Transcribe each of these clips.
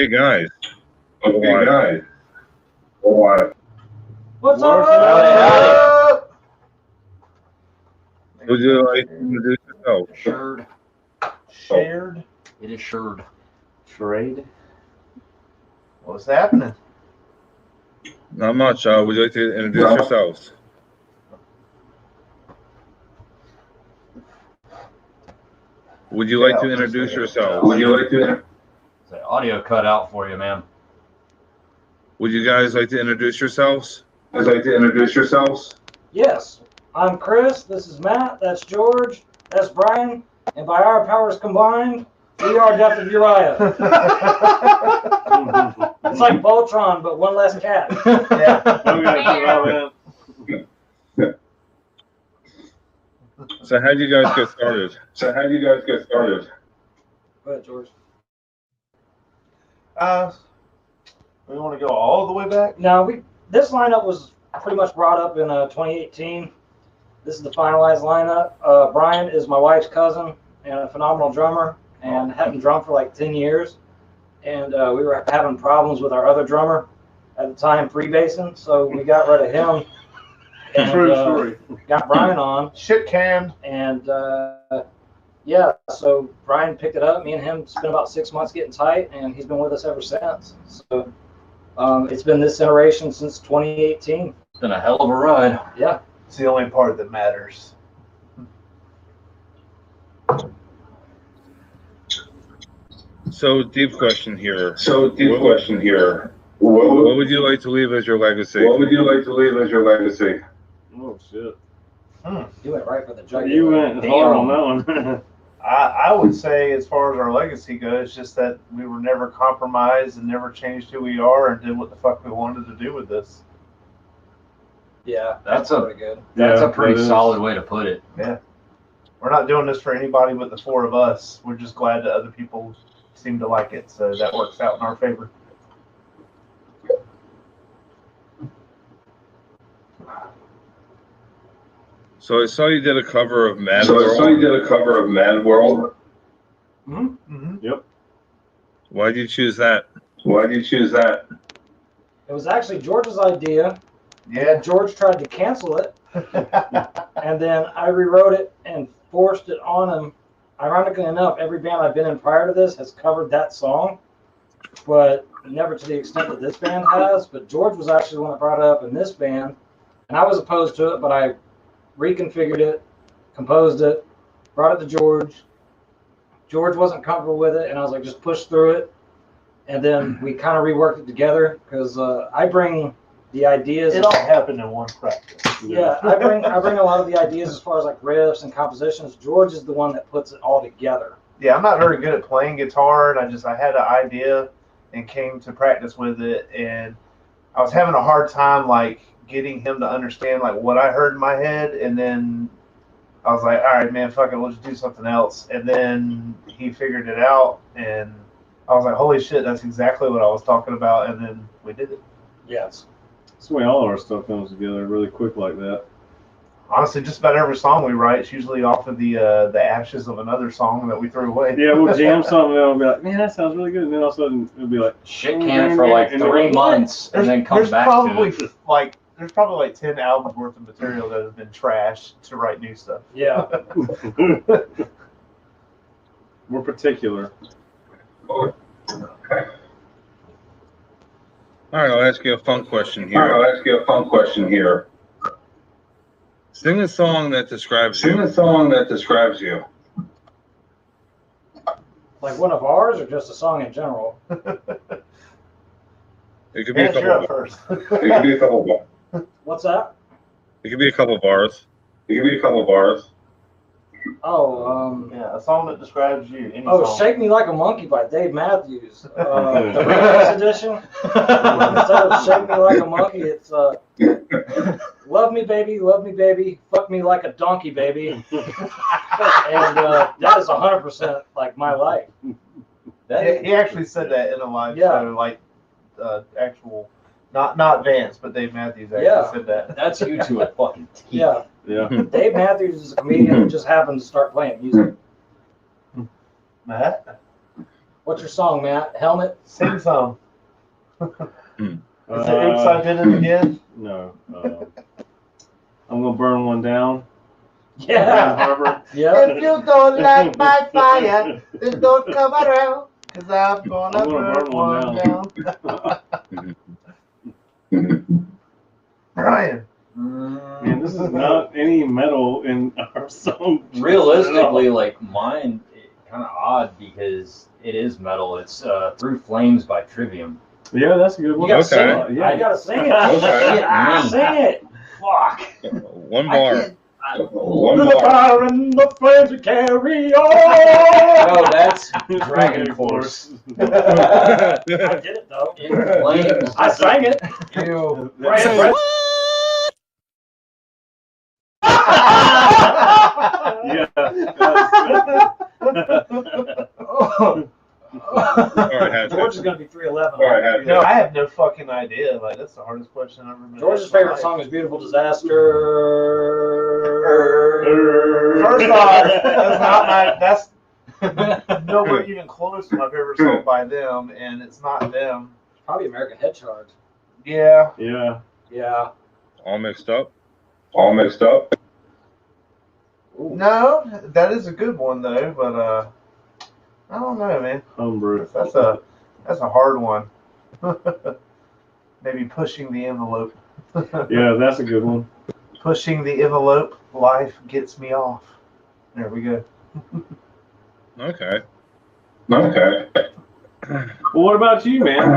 Okay, guys. What's up? Would you like to introduce yourself? Shared. It is shared. Charade. What's happening? Not much. Would you like to introduce yourselves? Would you like to introduce yourselves? The audio cut out for you, man. Would you guys like to introduce yourselves? Yes. I'm Chris. This is Matt. That's George. That's Brian, and by our powers combined, we are Death of Uriah. It's like Voltron, but one less cat. Yeah. So how did you guys get started? Go ahead, George. We want to go all the way back? Now, this lineup was pretty much brought up in 2018. This is the finalized lineup. Brian is my wife's cousin and a phenomenal drummer, and hadn't drummed for like 10 years. And we were having problems with our other drummer at the time, freebasing, so we got rid of him. And, True story. Got Brian on. Shit canned. And yeah, so Brian picked it up. Me and him spent about 6 months getting tight, and he's been with us ever since. So it's been this iteration since 2018. It's been a hell of a ride. Yeah. It's the only part that matters. So deep question here. What What would you like to leave as your legacy? would you like to leave as your legacy? Oh shit! You went right for the jugular. You went hard on that one. I would say, as far as our legacy goes, just that we were never compromised and never changed who we are and did what the fuck we wanted to do with this. Yeah, That's pretty good. That's Yeah, a pretty that is. solid way to put it. We're not doing this for anybody but the four of us. We're just glad that other people seem to like it, so that works out in our favor. So I saw you did a cover of Mad So I World. saw you did a cover of Mad World. Why did you choose that? Why did you choose that? It was actually George's idea. Yeah. George tried to cancel it, and then I rewrote it and forced it on him. Ironically enough, every band I've been in prior to this has covered that song, but never to the extent that this band has. But George was actually the one that brought it up in this band, and I was opposed to it, but I reconfigured it, composed it, brought it to George. George wasn't comfortable with it, and I was like, just push through it. And then we kind of reworked it together because I bring the ideas. It all happened in one practice. Yeah, I bring a lot of the ideas as far as like riffs and compositions. George is the one that puts it all together. Yeah, I'm not very good at playing guitar, and I had an idea and came to practice with it, and I was having a hard time like getting him to understand like what I heard in my head, and then I was like, all right, man, fuck it, we'll just do something else. And then he figured it out, and I was like, holy shit, that's exactly what I was talking about, and then we did it. Yes. That's the way all our stuff comes together really quick like that. Honestly, just about every song we write is usually off of the ashes of another song that we threw away. Yeah, we'll jam something and we'll be like, man, that sounds really good. And then all of a sudden it'll be like, Shit can for like 3 months and then come There's back probably to it. there's probably like 10 albums worth of material that has been trashed to write new stuff. Yeah. we're particular. All right, I'll ask you a fun question All right, here. I'll ask you a fun question here. Sing a song that describes Sing you. a song that describes you. Like one of ours or just a song in general? It could be a Yeah, couple. you're up Of, first. It could be a couple of What's that? it could be a couple bars. bars. Oh, Yeah, a song that describes you. Any oh, song. Shake Me Like a Monkey by Dave Matthews. The remix edition. Instead of Shake Me Like a Monkey, it's Love Me Baby, Fuck Me Like a Donkey Baby. And that is 100% like my life. He actually said that in a live Yeah. show, like actual, not Vance, but Dave Matthews actually Yeah. said that. That's you to a fucking T. Yeah. Yeah. Dave Matthews is a comedian who just happened to start playing music. Matt, What's your song, Matt? Helmet? sing some. Is it Uh, Oops, I Did It Again? No. I'm going to burn one down. Brown Yeah. Harbor. Yeah. If you don't like my fire, then don't come around, because I'm gonna burn one down. Brian. Man, this is not any metal in our song. Realistically, like mine, kind of odd because it is metal. It's Through Flames by Trivium. Yeah, that's a good You one. gotta sing Okay. it. Yeah. You gotta sing it. Okay. Sing it. Fuck. One bar. One To the bar. fire and the flames we carry on. No, that's Dragon Force. I did it though. In flames. I sang it. Ew. Right. Say Right. Yeah. All right, Hatch. George is gonna be 311. All right, Hatch. No, I have no fucking idea. Like, that's the hardest question I've ever been George's asked in my favorite life. song is "Beautiful Disaster." First off, that's not my. That's nowhere even close to my favorite song by them, and it's not them. Probably American Hedgehog. Yeah. Yeah. Yeah. All mixed up. All mixed up. No, that is a good one though, but I don't know, man. Homebrew. That's a hard one. Maybe Pushing the Envelope. Yeah, that's a good one. Pushing the envelope, life gets me off. There we go. Okay. Okay. Well, what about you, man?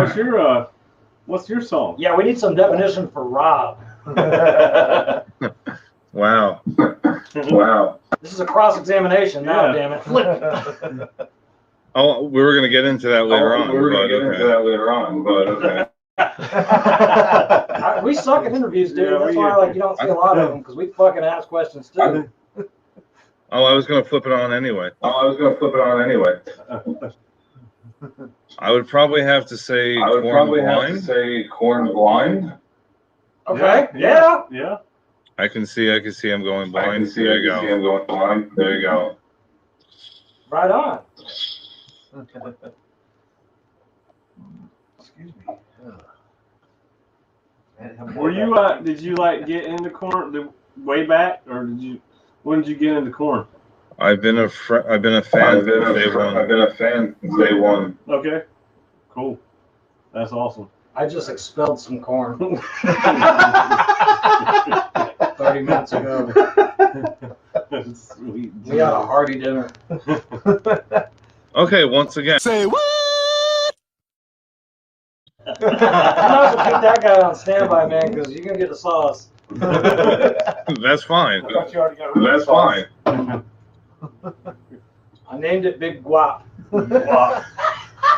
What's your song? Yeah, we need some definition for Rob. Wow. Wow. This is a cross-examination now, Yeah. damn it. Flip. Oh, we were going to get into that later on. We were going but to get into okay. that later on, but okay. We suck at interviews, dude. Yeah, That's we why do. you don't see a lot of them because we fucking ask questions too. Oh, I was going to flip it on anyway. Oh, I was going to flip it on anyway. I would probably have to say I would Corn probably have to Blind. say Corn Blind. Okay. Yeah. Yeah. I can see him going I blind. can see, There you I can see go. him going blind. There you go. Right on. Excuse me. Were you did you get into corn the way back, or when did you get into corn? I've been a fan I've been since day one. I've been a fan since day one. Okay. Cool. That's awesome. I just expelled some corn 30 minutes ago. Sweet. We had a hearty dinner. Okay, once again. Say what? You might have to keep that guy on standby, man, because you're gonna get the sauce. That's fine. I thought you already got rid of That's the sauce. fine. I named it Big Guap.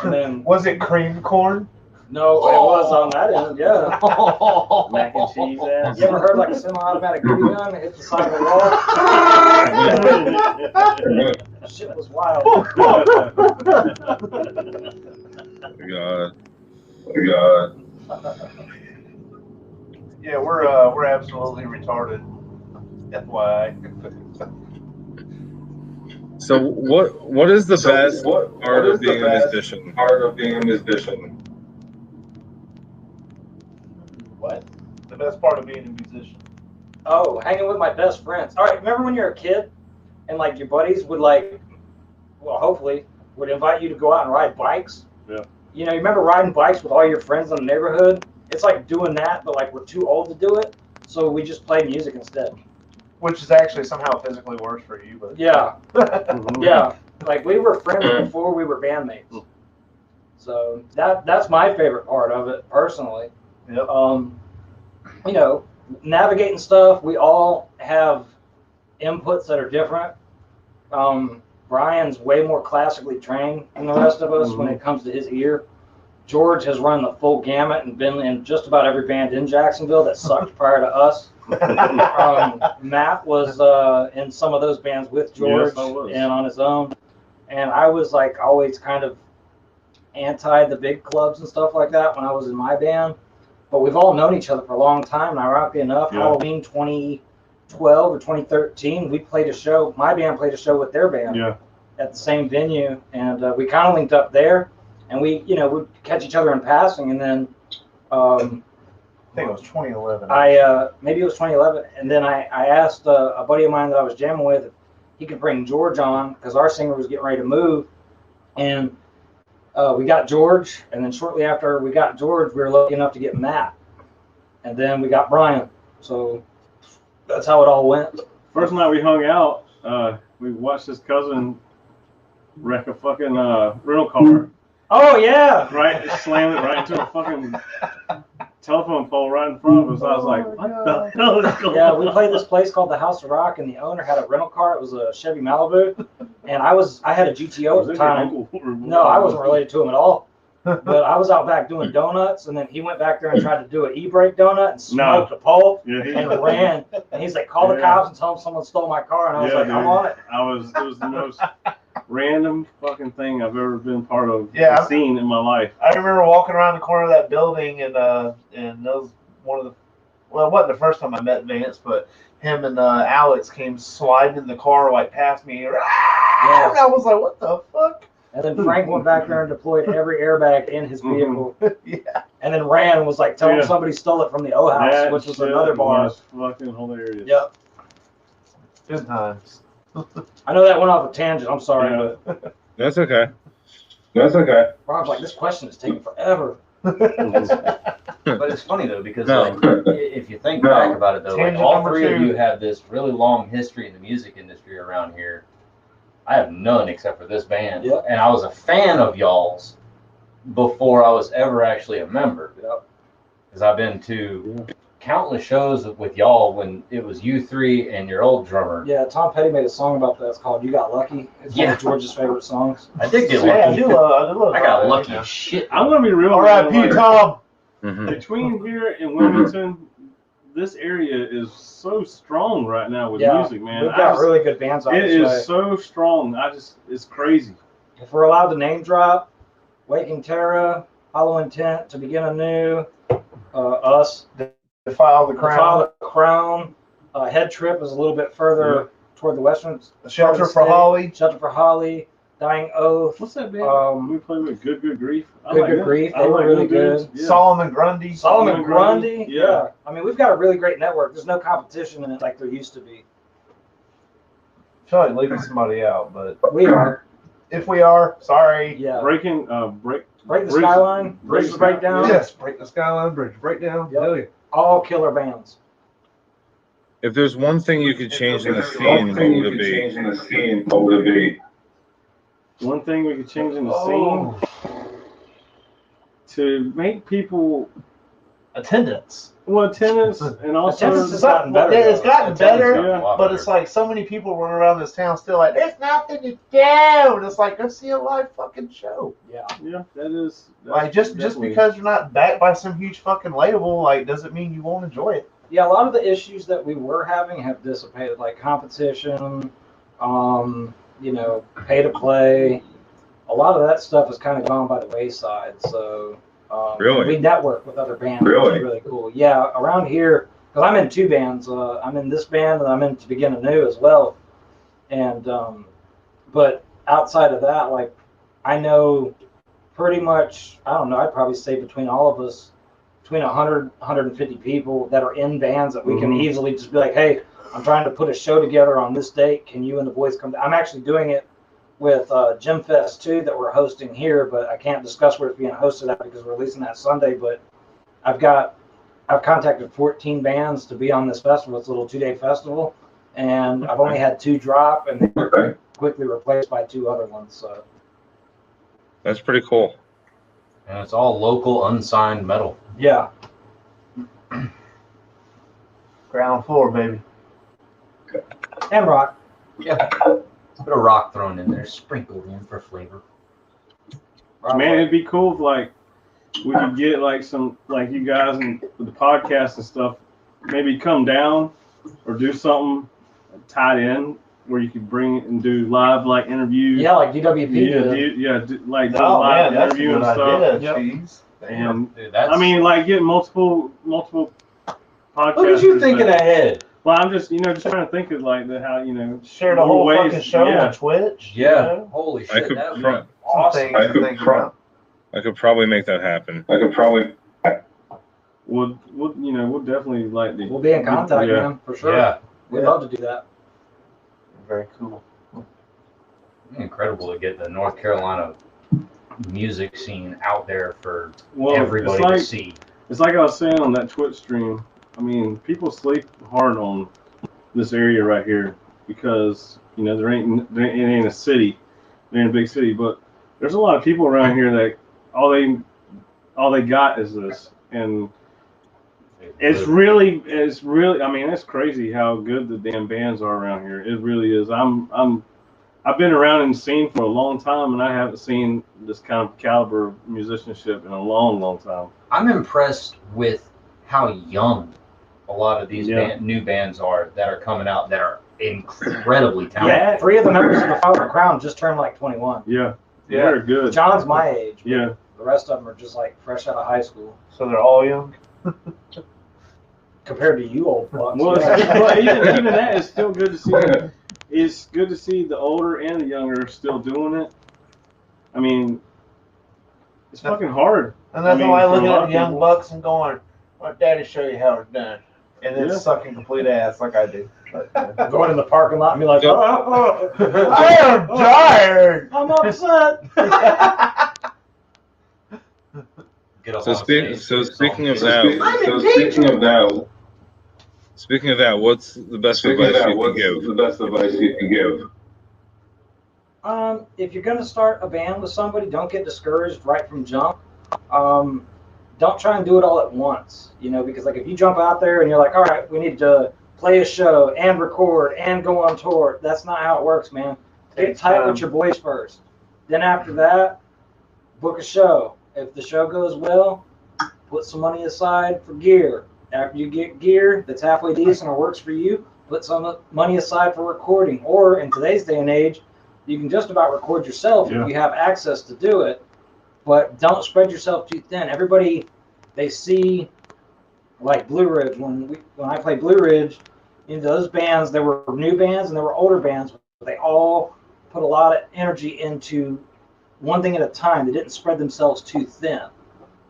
And then Was it cream corn? no, it was on that end. Yeah. Mac and cheese ass. You ever heard like a semi-automatic BB gun hit the side of the wall? That shit was wild. God. God. Yeah, we're absolutely retarded. FYI. So what is the best what part is of the being a best musician? part of being a musician? What? The best part of being a musician. Oh, hanging with my best friends. All right, remember when you were a kid and like your buddies would hopefully would invite you to go out and ride bikes? Yeah. You know, you remember riding bikes with all your friends in the neighborhood? It's like doing that, but like we're too old to do it, so we just play music instead. Which is actually somehow physically worse for you, but Yeah, yeah. Like we were friends before we were bandmates. So that's my favorite part of it personally. Yep. You know, navigating stuff. We all have inputs that are different. Brian's way more classically trained than the rest of us when it comes to his ear. George has run the full gamut and been in just about every band in Jacksonville that sucked prior to us. Matt was in some of those bands with George Yes, I was. and on his own. And I was like always kind of anti the big clubs and stuff like that when I was in my band. But we've all known each other for a long time. And ironically enough, Yeah. Halloween 2012 or 2013, we played a show. My band played a show with their band Yeah. at the same venue, and we kind of linked up there. And we, would catch each other in passing. And then I think it was 2011. maybe it was 2011. And then I asked a buddy of mine that I was jamming with if he could bring George on because our singer was getting ready to move. And we got George, and then shortly after we got George, we were lucky enough to get Matt, and then we got Brian. So that's how it all went. First night we hung out, we watched his cousin wreck a fucking rental car. Oh yeah, Right, slammed it right into a fucking telephone pole right in front of us. I was like, what the hell is going Yeah, on? we played this place called the House of Rock, and the owner had a rental car. It was a Chevy Malibu, and I had a GTO at the time. No, I wasn't related to him at all. But I was out back doing donuts, and then he went back there and tried to do an e-brake donut and smoked a pole and ran. And he's like, call the cops and tell them someone stole my car. And I was like, dude. I'm on it. It was the most random fucking thing I've ever been part of. Yeah. Seen in my life. I remember walking around the corner of that building, and that was one of the. Well, it wasn't the first time I met Vance, but him and Alex came sliding in the car like past me. And I was like, what the fuck? And then Frank went back there and deployed every airbag in his vehicle. Yeah. And then ran and was like, tell him somebody stole it from the O House, which was another bar. Was fucking hilarious. Yep. Good times. I know that went off a tangent. I'm sorry, but That's okay. That's okay. Rob's like, this question is taking forever. But it's funny though because No. like if you think back about it though, like Tangent all number three of 2. you have this really long history in the music industry around here. I have none except for this band, Yep. and I was a fan of y'all's before I was ever actually a member. Because I've been to countless shows with y'all when it was you three and your old drummer. Yeah, Tom Petty made a song about that. It's called "You Got Lucky." It's one of George's favorite songs. I did get Yeah, I lucky. do love I got that, lucky yeah. as shit. I'm gonna be real. R.I.P. like, Tom. Mhm. Between here and Wilmington, this area is so strong right now with Yeah, music, man. we've got really good bands out It this way. is so strong. It's crazy. If we're allowed to name drop, Waking Terra, Hollow Intent, To Begin Anew, us, Defile the Crown. Defile the Crown, Head Trip is a little bit further toward the western. Shelter part of the for state. Holly. Shelter for Holly, Dying Oath, What's that band? We played with Good Grief. I Good like Good that. Grief. I They were like really them dudes. good. Yeah. Solomon Grundy. Solomon Grundy, Grundy. yeah. I mean, we've got a really great network. There's no competition in it like there used to be. I feel like leaving somebody out, but We are. if we are, sorry. Yeah. Break Break the Skyline, Bridge to Breakdown. Yes, break the Skyline Bridge. Breakdown. Yep. Hell yeah. All killer bands. If there's one thing you could change in the scene, what would it be? Change in the scene, what would it be? One thing we could change in the Oh. scene to make people Attendance. attendance and also Attendance has gotten better. It's gotten better, Yeah. but it's like so many people running around this town still like, there's nothing to do. And it's like, go see a live fucking show. Yeah. yeah, that's Like just definitely- because you're not backed by some huge fucking label, like doesn't mean you won't enjoy it. Yeah, a lot of the issues that we were having have dissipated, like competition, pay to play. A lot of that stuff has kind of gone by the wayside. So Really? we network with other bands, Really? which is really cool. Yeah, around here, because I'm in two bands. I'm in this band and I'm in To Begin Anew as well. And but outside of that, like I know pretty much, I don't know, I'd probably say between all of us, between 100, 150 people that are in bands that we can easily just be like, hey, I'm trying to put a show together on this date. Can you and the boys come down? I'm actually doing it with Gym Fest 2 that we're hosting here, but I can't discuss where it's being hosted at because we're releasing that Sunday. But I've contacted 14 bands to be on this festival. It's a little 2-day festival, and I've only had 2 drop, and they were quickly replaced by 2 other ones. So That's pretty cool. And it's all local, unsigned metal. yeah, Ground floor, baby. and rock. Yeah. A bit of rock thrown in there, sprinkled in for flavor. Man, it'd be cool if like we could get like some like you guys and with the podcast and stuff, maybe come down or do something tied in where you could bring it and do live like interviews. Yeah, like DWP did. do live Oh man, that's a interview good and stuff. idea. Yep. Jeez. And Dude, that's, I mean, like get multiple podcasts. look at you thinking ahead. Well, I'm just just trying to think of like how Share the more whole ways- fucking show yeah. on Twitch. Yeah. You know? Holy I shit, could that would pro- be Some awesome. things I to could think pro- about. I could probably make that happen. I could probably. we'll definitely like the We'll be in contact, Yeah. man, for sure. Yeah. We'd love to do that. Very cool. Incredible to get the North Carolina music scene out there for Well, everybody to see. It's like I was saying on that Twitch stream. I mean, people sleep hard on this area right here because it ain't a city, it ain't a big city, but there's a lot of people around here that all they got is this, and It's really. I mean, it's crazy how good the damn bands are around here. It really is. I've been around in the scene for a long time, and I haven't seen this kind of caliber of musicianship in a long, long time. I'm impressed with how young a lot of these new bands are that are coming out that are incredibly talented. Yeah, 3 of the members of the Father Crown just turned like 21. Yeah, they're good. John's my age. Yeah. The rest of them are just like fresh out of high school. So they're all young? Compared to you old fucks. Well, yeah. well even that is still good to see. It's good to see the older and the younger still doing it. I mean, it's fucking hard. And that's I why I mean, look for a lot at of the young people. bucks and going, "Let Daddy show you how it's done," and then Yeah. sucking complete ass like I do. But, Going in the parking lot and be like, oh, I am tired. I'm upset. Get up So, on stage, speaking of So that, speaking of that, what's the best advice you can give? the best advice you can give? If you're going to start a band with somebody, don't get discouraged right from jump. Don't try and do it all at once, because like if you jump out there and you're like, all right, we need to play a show and record and go on tour. That's not how it works, man. Get tight with your boys first. Then after that, book a show. If the show goes well, put some money aside for gear. After you get gear that's halfway decent or works for you, put some money aside for recording. Or in today's day and age, you can just about record yourself if you have access to do it. But don't spread yourself too thin. Everybody, they see like Blue Ridge. When I played Blue Ridge, those bands, there were new bands and there were older bands, but they all put a lot of energy into one thing at a time. They didn't spread themselves too thin.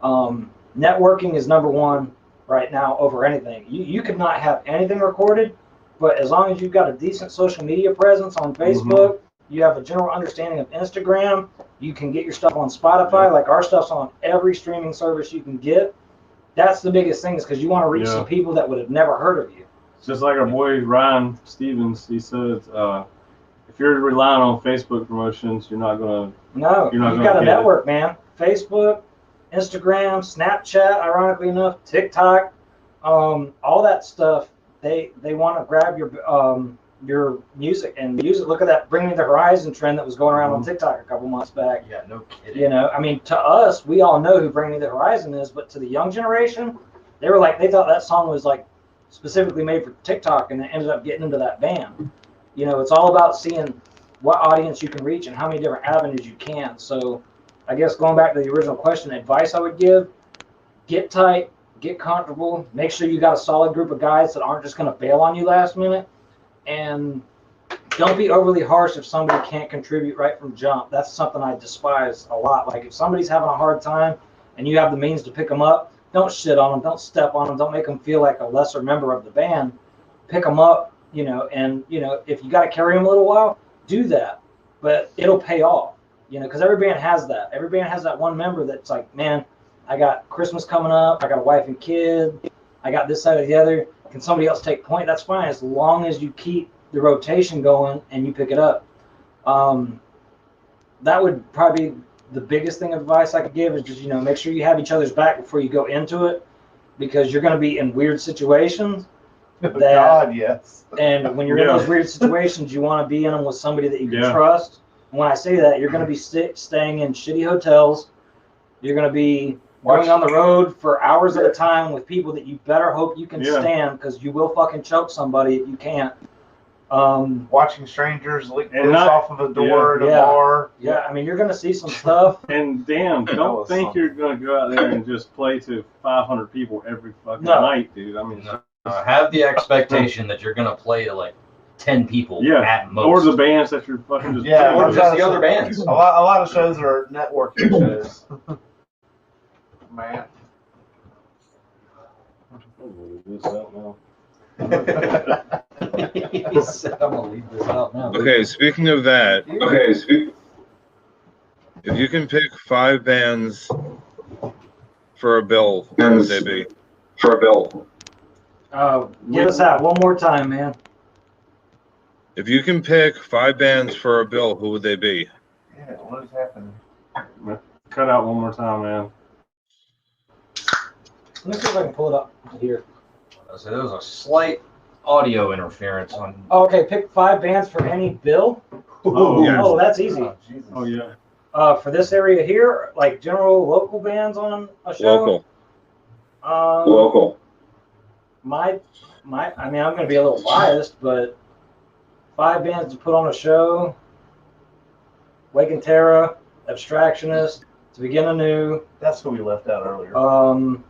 Networking is number one right now over anything. You could not have anything recorded, but as long as you've got a decent social media presence on Facebook, you have a general understanding of Instagram, you can get your stuff on Spotify. Like our stuff's on every streaming service you can get. That's the biggest thing, is because you want to reach some people that would have never heard of you. It's just like our boy Ryan Stevens. He said, if you're relying on Facebook promotions, you're not gonna. No, you've got to network, man. Facebook, Instagram, Snapchat, ironically enough, TikTok, all that stuff. They want to grab your music and music. Look at that Bring Me the Horizon trend that was going around on TikTok a couple months back. Yeah, no kidding. I mean, to us, we all know who Bring Me the Horizon is, but to the young generation, they thought that song was like specifically made for TikTok, and they ended up getting into that band. It's all about seeing what audience you can reach and how many different avenues you can. So I guess going back to the original question, advice I would give, get tight, get comfortable, make sure you got a solid group of guys that aren't just going to bail on you last minute, and don't be overly harsh if somebody can't contribute right from jump. That's something I despise a lot. Like if somebody's having a hard time and you have the means to pick them up, don't shit on them, don't step on them, don't make them feel like a lesser member of the band. Pick them up, and if you got to carry them a little while, do that, but it'll pay off, because every band has that. Every band has that one member that's like, man, I got Christmas coming up, I got a wife and kid, I got this side or the other. Can somebody else take point? That's fine, as long as you keep the rotation going and you pick it up. That would probably be the biggest thing of advice I could give, is just make sure you have each other's back before you go into it, because you're going to be in weird situations. God, yes. And when you're in those weird situations, you want to be in them with somebody that you can trust. And when I say that, you're going to be staying in shitty hotels. You're going to be going on the road for hours at a time with people that you better hope you can stand, because you will fucking choke somebody if you can't. Watching strangers lick piss off of a door at a bar. Yeah, I mean, you're going to see some stuff. And damn, don't think you're going to go out there and just play to 500 people every fucking night, dude. I mean, have the expectation that you're going to play to like 10 people at most. Or the bands that you're fucking just or just the other bands. A lot of shows are networking shows. Man. He said, I'm going to leave this out now. Okay, speaking of that, if you can pick 5 bands for a bill, what would they be? For a bill. Give us that one more time, man. If you can pick 5 bands for a bill, who would they be? Yeah, what is happening? Cut out one more time, man. Let me see if I can pull it up here. So there was a slight audio interference on. Oh, okay, pick 5 bands for any bill. Oh, yes. Oh, that's easy. Jesus. Oh yeah. For this area here, like general local bands on a show. Local. Local. I mean, I'm going to be a little biased, but 5 bands to put on a show: Wake and Terra, Abstractionist, To Begin Anew, That's what we left out earlier.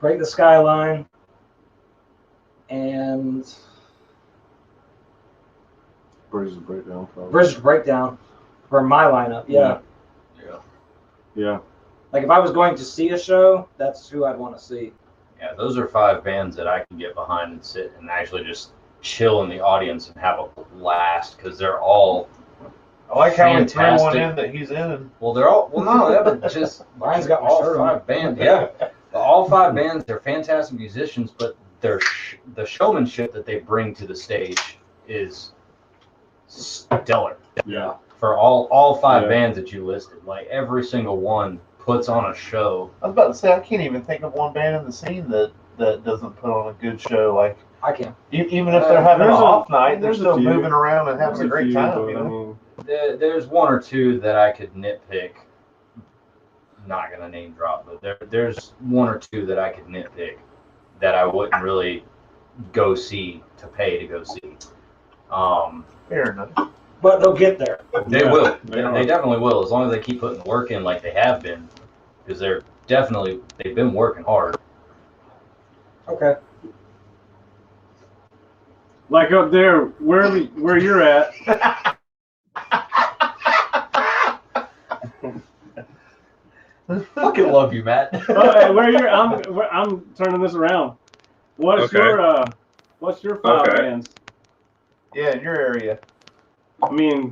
Break the Skyline, and Bridges Breakdown. Probably. Bridges Breakdown for my lineup. Yeah. Yeah. Like if I was going to see a show, that's who I'd want to see. Yeah, those are 5 bands that I can get behind and sit and actually just chill in the audience and have a blast because they're all. I like how we threw one fantastic. in that he's in. Well, they're all. Well, no, yeah, but just Brian's got my all shirt on. 5 bands. Yeah, all 5 bands. They're fantastic musicians, but the showmanship that they bring to the stage is stellar. Yeah. For all 5 Yeah. bands that you listed, like every single one puts on a show. I was about to say I can't even think of one band in the scene that doesn't put on a good show. Like I can. even if they're having an There's off night, they're there's a still few. moving around and having There's a great few, time. but, You I know. mean, There's 1 or 2 that I could nitpick. Not gonna name drop, but there's 1 or 2 that I could nitpick that I wouldn't really go see to pay to go see. Fair enough. But they'll get there. They Yeah, will. they are. They definitely will, as long as they keep putting work in like they have been, because they've been working hard. Okay. like up there, where you're at. Fucking love you, Matt. Hey, I'm turning this around. What's Okay. your 5 Okay. bands? Yeah, in your area. I mean,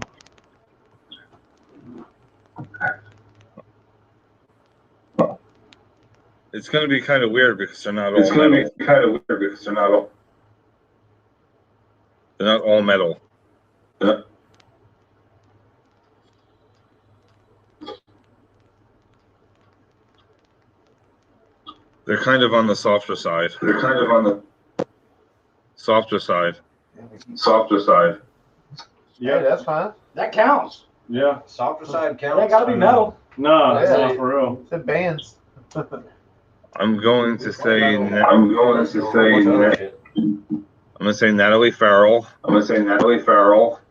It's going to be kind of weird because they're not It's all going metal. to be kind of weird because they're not all. They're not all metal. They're kind of on the softer side. They're kind of on the Softer side. softer side. Yeah, yeah, that's fine. That counts. yeah. Softer side It counts. ain't got to be metal. No, it's Yeah. not for real. It's in bands. I'm going to say I'm going to say I'm going to say Natalie Farrell, I'm going to say Natalie Farrell,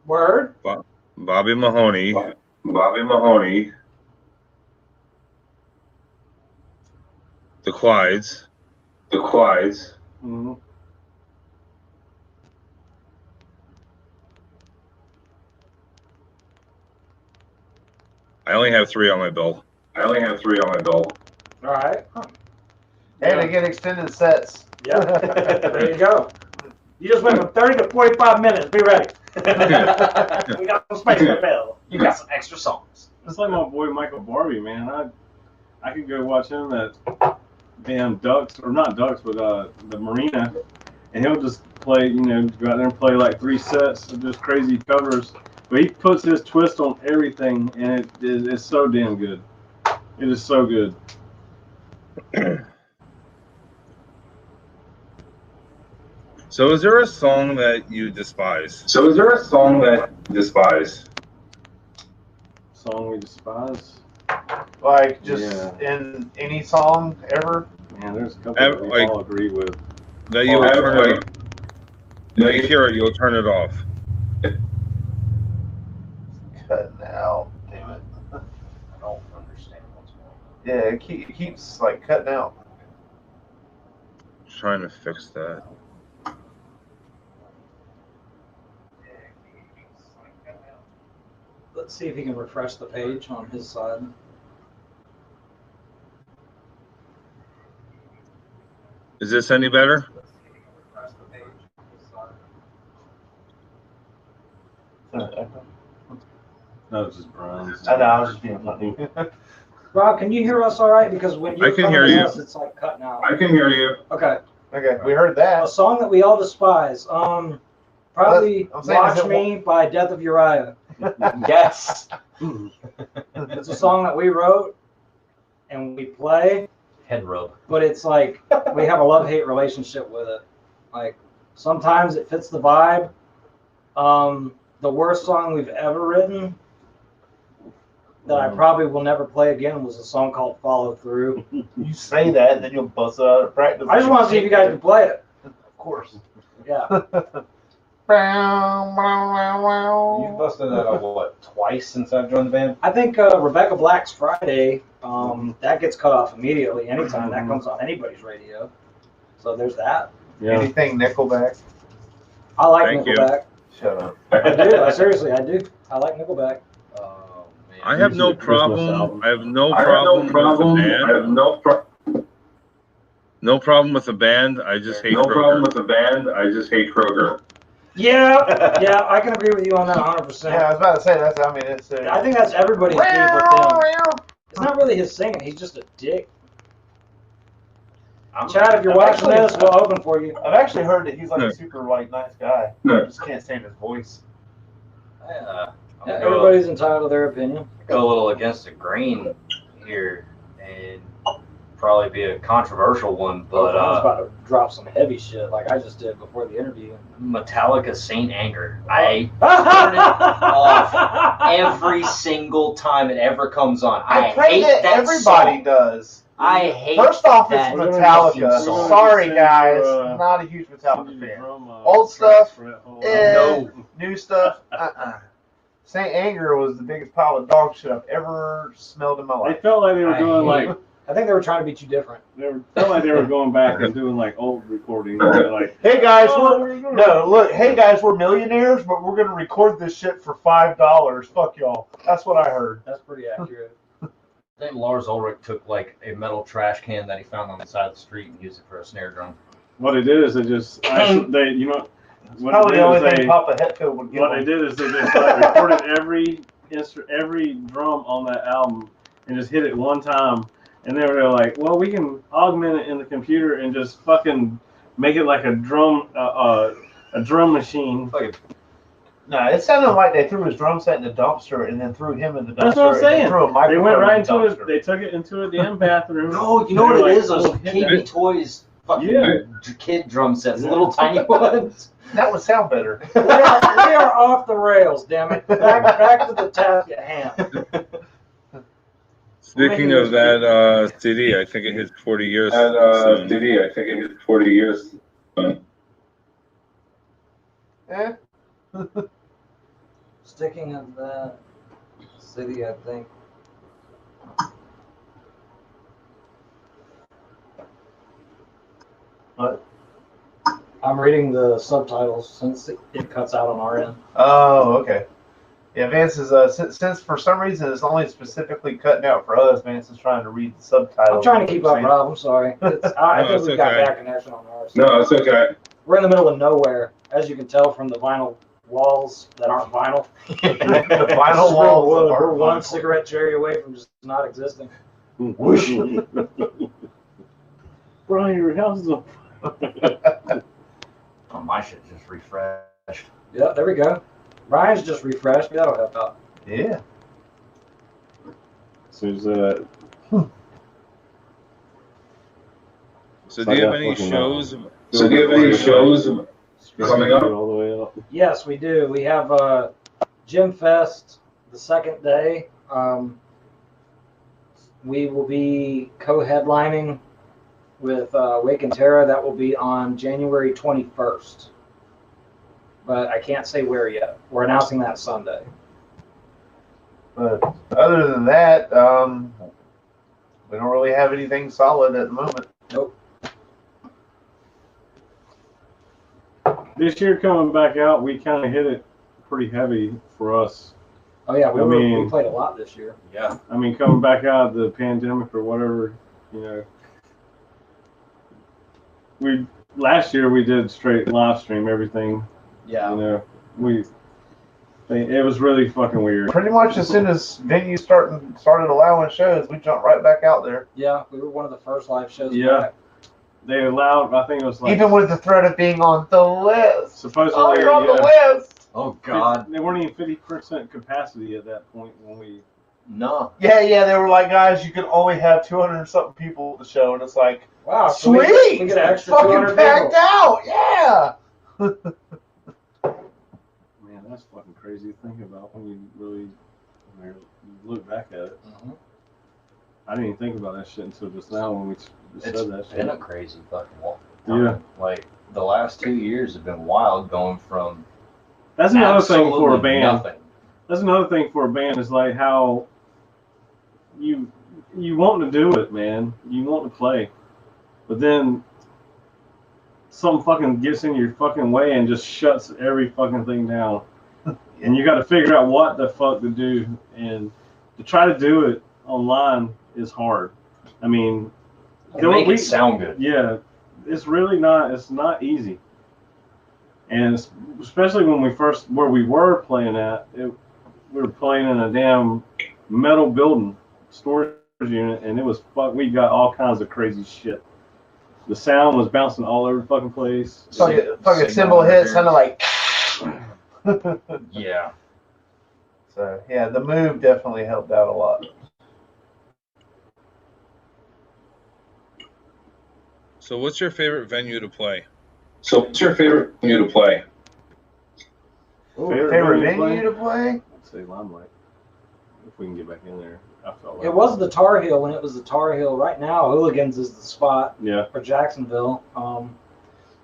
Word. Bobby Mahoney, Bobby Mahoney, the Clydes, the Clydes. Mm-hmm. I only have 3 on my bill. I only have 3 on my bill. All right. And they get extended sets. Yeah. There you go. You just went from 30 to 45 minutes. Be ready. We got some space to fill. You got some extra songs. It's like my boy Michael Barbie, man. I could go watch him at damn Ducks, or not Ducks, but the Marina, and he'll just play, go out there and play like 3 sets of just crazy covers. But he puts his twist on everything, and it's so damn good. It is so good. So is there a song that you despise? So is there a song that you despise? Song we despise. Like just in any song ever. Man, there's a couple that we Like- all agree with. That you'll Oh, turn like- it, when you hear it, you'll turn it off. Cutting out. Damn it. I don't understand what's going on. Yeah, it keeps like cutting out. Trying to fix that. Let's see if he can refresh the page on his side. Is this any better? No, it's just Brian's. I know, I was just being funny. Rob, can you hear us all right? Because when you're I can coming hear to you. us, it's like cutting out. I can hear you. Okay. Okay, we heard A that. song that we all despise. Probably I'm saying, is Watch it Me by Death of Uriah. Yes. It's a song that we wrote and we play, Head rub. but it's like we have a love-hate relationship with it. Like sometimes it fits the vibe. The worst song we've ever written that I probably will never play again was a song called "Follow Through." You say that, and then you'll bust it out of practice. I just want to see if you guys can play it. Of course. Yeah. You've busted that out, what, twice since I've joined the band? I think Rebecca Black's Friday, that gets cut off immediately anytime that comes on anybody's radio. So there's that. Yeah. Anything Nickelback? I like Thank you. Nickelback. Shut up. I do. Seriously, I do. I like Nickelback. Oh man. I have no Usually Christmas problem. album. I have no I have problem no problem. with the I band. have No problem with the band. I just hate no problem Kroger. with the band. I just hate Kroger. Yeah, yeah, I can agree with you on that 100%. Yeah, I was about to say that's. I mean, it's. I think that's everybody's beef with him. It's not really his singing. He's just a dick. Chad, if you're watching this, we'll open for you. I've actually heard that he's like No. a super nice guy. No. I just can't stand his voice. Yeah, Yeah, everybody's entitled to their opinion. go a little against the grain here and probably be a controversial one, but I was about to drop some heavy shit like I just did before the interview. Metallica Saint Anger. I turn it off every single time it ever comes on. I pray hate that everybody song. does. I hate First off, that it's Metallica. song. Sorry, Send guys. your, Not a huge Send Metallica your fan. drum, Old track stuff, for that whole No. New stuff. Saint Anger was the biggest pile of dog shit I've ever smelled in my They life. felt like they were I doing hate like I think they were trying to beat you different. felt like they were going back and doing like old recordings. They're like, Hey guys, oh, hey guys, we're millionaires, but we're gonna record this shit for $5. Fuck y'all. That's what I heard. That's pretty accurate. I think Lars Ulrich took like a metal trash can that he found on the side of the street and used it for a snare drum. what they did is they just they you know what Probably they the did only is thing Papa Hetfield would give what they him. did is they just like recorded every drum on that album and just hit it one time, and they were like, well, we can augment it in the computer and just fucking make it like a drum machine. No, it sounded like they threw his drum set in the dumpster and then threw him in the dumpster. That's what I'm and saying. then threw a They microphone went right in the into it. dumpster. They took it into a damn bathroom. No, you know They what were it like, is? Those oh, hit KB that. Toys fucking Yeah. kid drum sets, the little tiny ones. That would sound better. we are off the rails, damn it. Back to the task at hand. Speaking of that CD, I think it hits 40 years. soon. CD, I think it hit 40 years. Eh? Sticking of that city, I think. What? I'm reading the subtitles since it cuts out on our end. Oh, okay. Yeah, Vance is since for some reason it's only specifically cutting out for us. Vance is trying to read the subtitles. I'm trying to keep up, Rob. I'm sorry. I No, think it's we've got okay. bad connection on ours. No, it's okay. We're in the middle of nowhere, as you can tell from the vinyl walls that aren't vinyl. the vinyl walls. We're one cigarette cherry away from just not existing. Whoosh. Brian, your house is on. Oh, my shit just refreshed. Yeah, there we go. Ryan's just refreshed. That'll help out. Yeah. So So do you have any shows? So do you have any shows coming up? all the way up. Yes, we do. We have Gym Fest the second day. We will be co-headlining with Wake and Terra. That will be on January 21st. But I can't say where yet. We're announcing that Sunday. But other than that, we don't really have anything solid at the moment. Nope. This year coming back out, we kind of hit it pretty heavy for us. Oh yeah, we mean- played a lot this year. Yeah. I mean, coming back out of the pandemic or whatever, you know. Last year we did straight live stream everything. Yeah. You know, it was really fucking weird. Pretty much as soon as venues started allowing shows, we jumped right back out there. Yeah, we were one of the first live shows. Yeah. back. They allowed, I think it was like Even with the threat of being on the list. supposedly, Oh, you're on yeah, the list. Oh God. They weren't even 50% capacity at that point when we No. Yeah, they were like, guys, you can only have 200 something people at the show, and it's like, Wow, so sweet, we get an extra fucking 200 packed people. out, yeah. Man, that's fucking crazy to think about when you really you look back at it. Mhm. I didn't even think about that shit until just now when we just said that It's shit. been a crazy fucking walk. Yeah. Like, the last 2 years have been wild going from That's another thing for a absolutely band. nothing. That's another thing for a band is like how you want to do it, man. You want to play, but then some fucking gets in your fucking way and just shuts every fucking thing down. And you got to figure out what the fuck to do, and to try to do it online is hard. I mean, And make it sound good. yeah, it's really not. It's not easy. And especially when where we were playing at, we were playing in a damn metal building storage unit, and it was fuck. We got all kinds of crazy shit. The sound was bouncing all over the fucking place. Fucking cymbal hits, kind of like. Yeah. So yeah, the move definitely helped out a lot. So, what's your favorite venue to play? So, what's your favorite venue to play? Favorite venue to play? I'd say Limelight. If we can get back in there. I felt like It was the Tar Heel when it was the Tar Heel. Right now, Hooligans is the spot Yeah. for Jacksonville.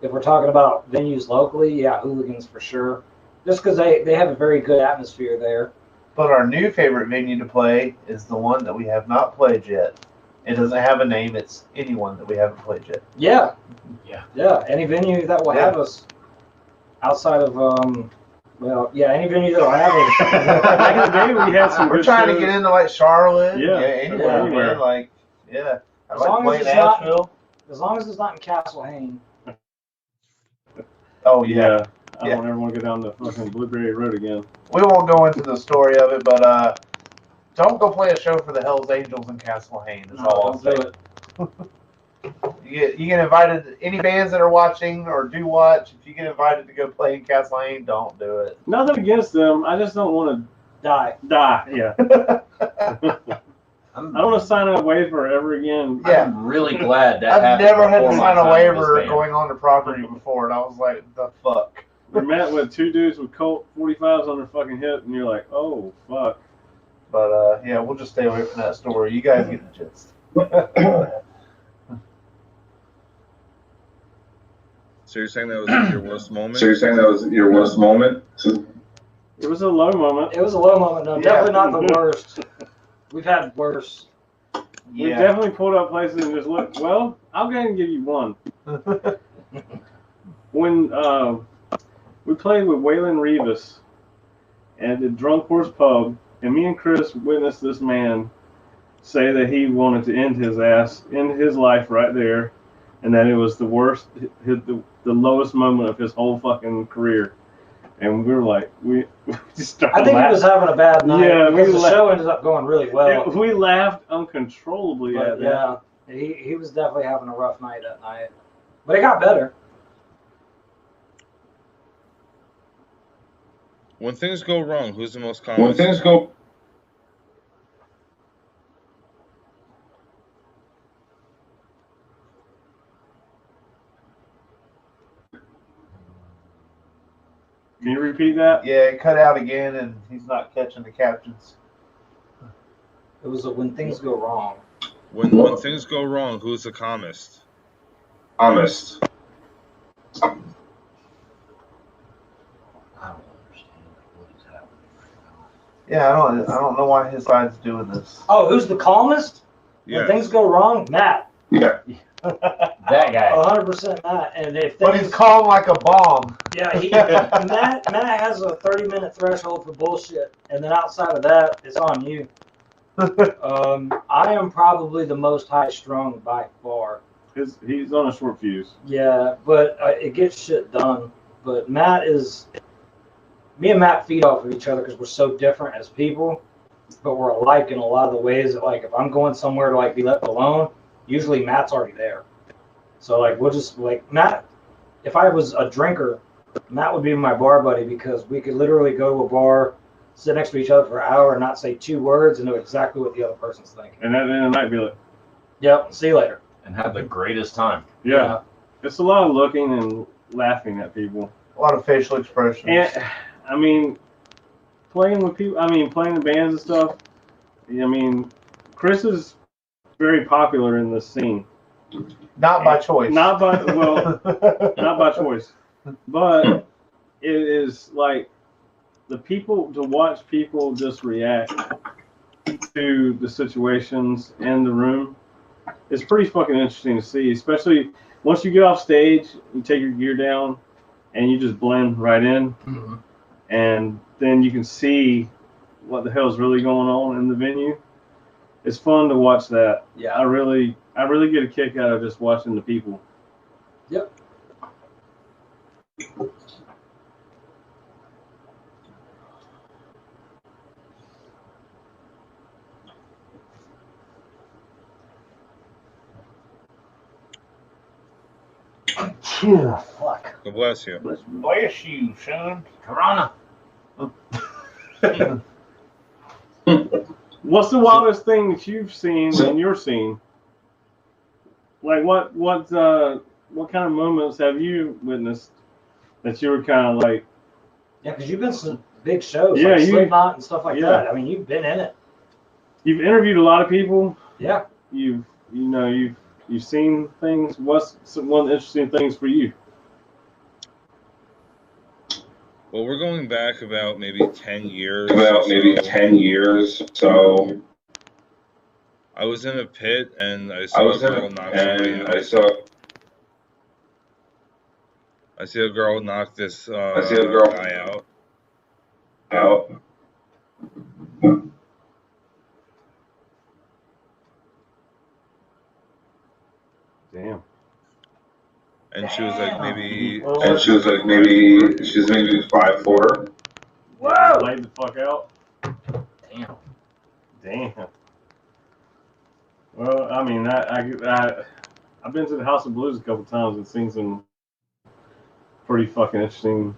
If we're talking about venues locally, yeah, Hooligans for sure. Just because they have a very good atmosphere there. But our new favorite venue to play is the one that we have not played yet. It doesn't have a name. It's anyone that we haven't played yet. Yeah. Yeah. Any venue that will have us outside of any venue that will have us. Back in the day, we had some We're good trying to shows. get into like Charlotte. Yeah. Anywhere, Anywhere. man. Like, yeah. I As like long as playing it's not- Nashville. As long as it's not in Castle Hayne. Oh yeah. Yeah. I Yeah. don't ever want to go down the fucking Blueberry Road again. We won't go into the story of it, but don't go play a show for the Hells Angels in Castle Hayne. That's all I'll Don't say. do it. You get invited. Any bands that are watching or do watch, if you get invited to go play in Castle Hayne, don't do it. Nothing against them. I just don't want Die. to die. Yeah. I don't want to sign a waiver ever again. Yeah. I'm really glad that I've happened never had to before my sign a time in this waiver band. going on the property before, and I was like, the fuck. We met with two dudes with Colt 45s on their fucking hip, and you're like, oh, fuck. But yeah, we'll just stay away from that story. You guys get the gist. So you're saying that was your worst moment? So, you're saying that was your worst moment? It was a low moment. It was a low moment. No, Yeah. definitely not the worst. We've had worse. We definitely pulled up places and just looked. Well, I'll go ahead and give you one. When we played with Waylon Revis at the Drunk Horse Pub, and me and Chris witnessed this man say that he wanted to end his life right there, and that it was the worst, the lowest moment of his whole fucking career. And we were like, we just started I think he laughing. was having a bad night Yeah, because the we show ended up going really well. We laughed uncontrollably But at that. yeah, he was definitely having a rough night that night. But it got better. When things go wrong, who's the most common? When things go. Can you repeat that? Yeah, it cut out again, and he's not catching the captions. It was when things go wrong. When things go wrong, who's the calmest? Honest. I don't understand what is happening right Yeah, I don't know why his side's doing this. Oh, who's the calmest? Yeah. When things go wrong, Matt. Yeah. now. That guy. 100% Matt. And if But he's calm like a bomb. yeah, Matt has a 30-minute threshold for bullshit, and then outside of that, it's on you. I am probably the most high-strung by far. He's on a short fuse. Yeah, but it gets shit done. But me and Matt feed off of each other because we're so different as people, but we're alike in a lot of the ways that, like, if I'm going somewhere to, like, be left alone, usually Matt's already there. So, like, we'll just, like, Matt, if I was a drinker, Matt would be my bar buddy because we could literally go to a bar, sit next to each other for an hour and not say 2 words and know exactly what the other person's thinking. And then it might be like, Yep. See you later. And have the greatest time. yeah. It's a lot of looking and laughing at people. A lot of facial expressions. And I mean, playing with people. I mean, playing in bands and stuff. I mean, Chris is very popular in this scene. Not by choice. Not by not by choice, but it is like the people to watch people just react to the situations in the room. It's pretty fucking interesting to see, especially once you get off stage, you take your gear down, and you just blend right in, and then you can see what the hell's really going on in the venue. It's fun to watch that. Yeah. I really get a kick out of just watching the people. Yep. Fuck. God bless you. Bless you, son. Corona. What's the wildest thing that you've seen in your scene? Like what kind of moments have you witnessed that you were kind of like? Yeah, because you've been to some big shows, Yeah, like you- Slipknot and stuff like yeah. that. I mean, you've been in it. You've interviewed a lot of people. Yeah. You've seen things. What's one of the interesting things for you? Well, we're going back about maybe 10 years. So I was in a pit and I saw a girl knock somebody out. I see a girl knock this guy out. Damn. And she was like maybe she's maybe 5'4". Whoa! Laid the fuck out. Damn. Damn. Well, I mean, I've been to the House of Blues a couple times and seen some pretty fucking interesting.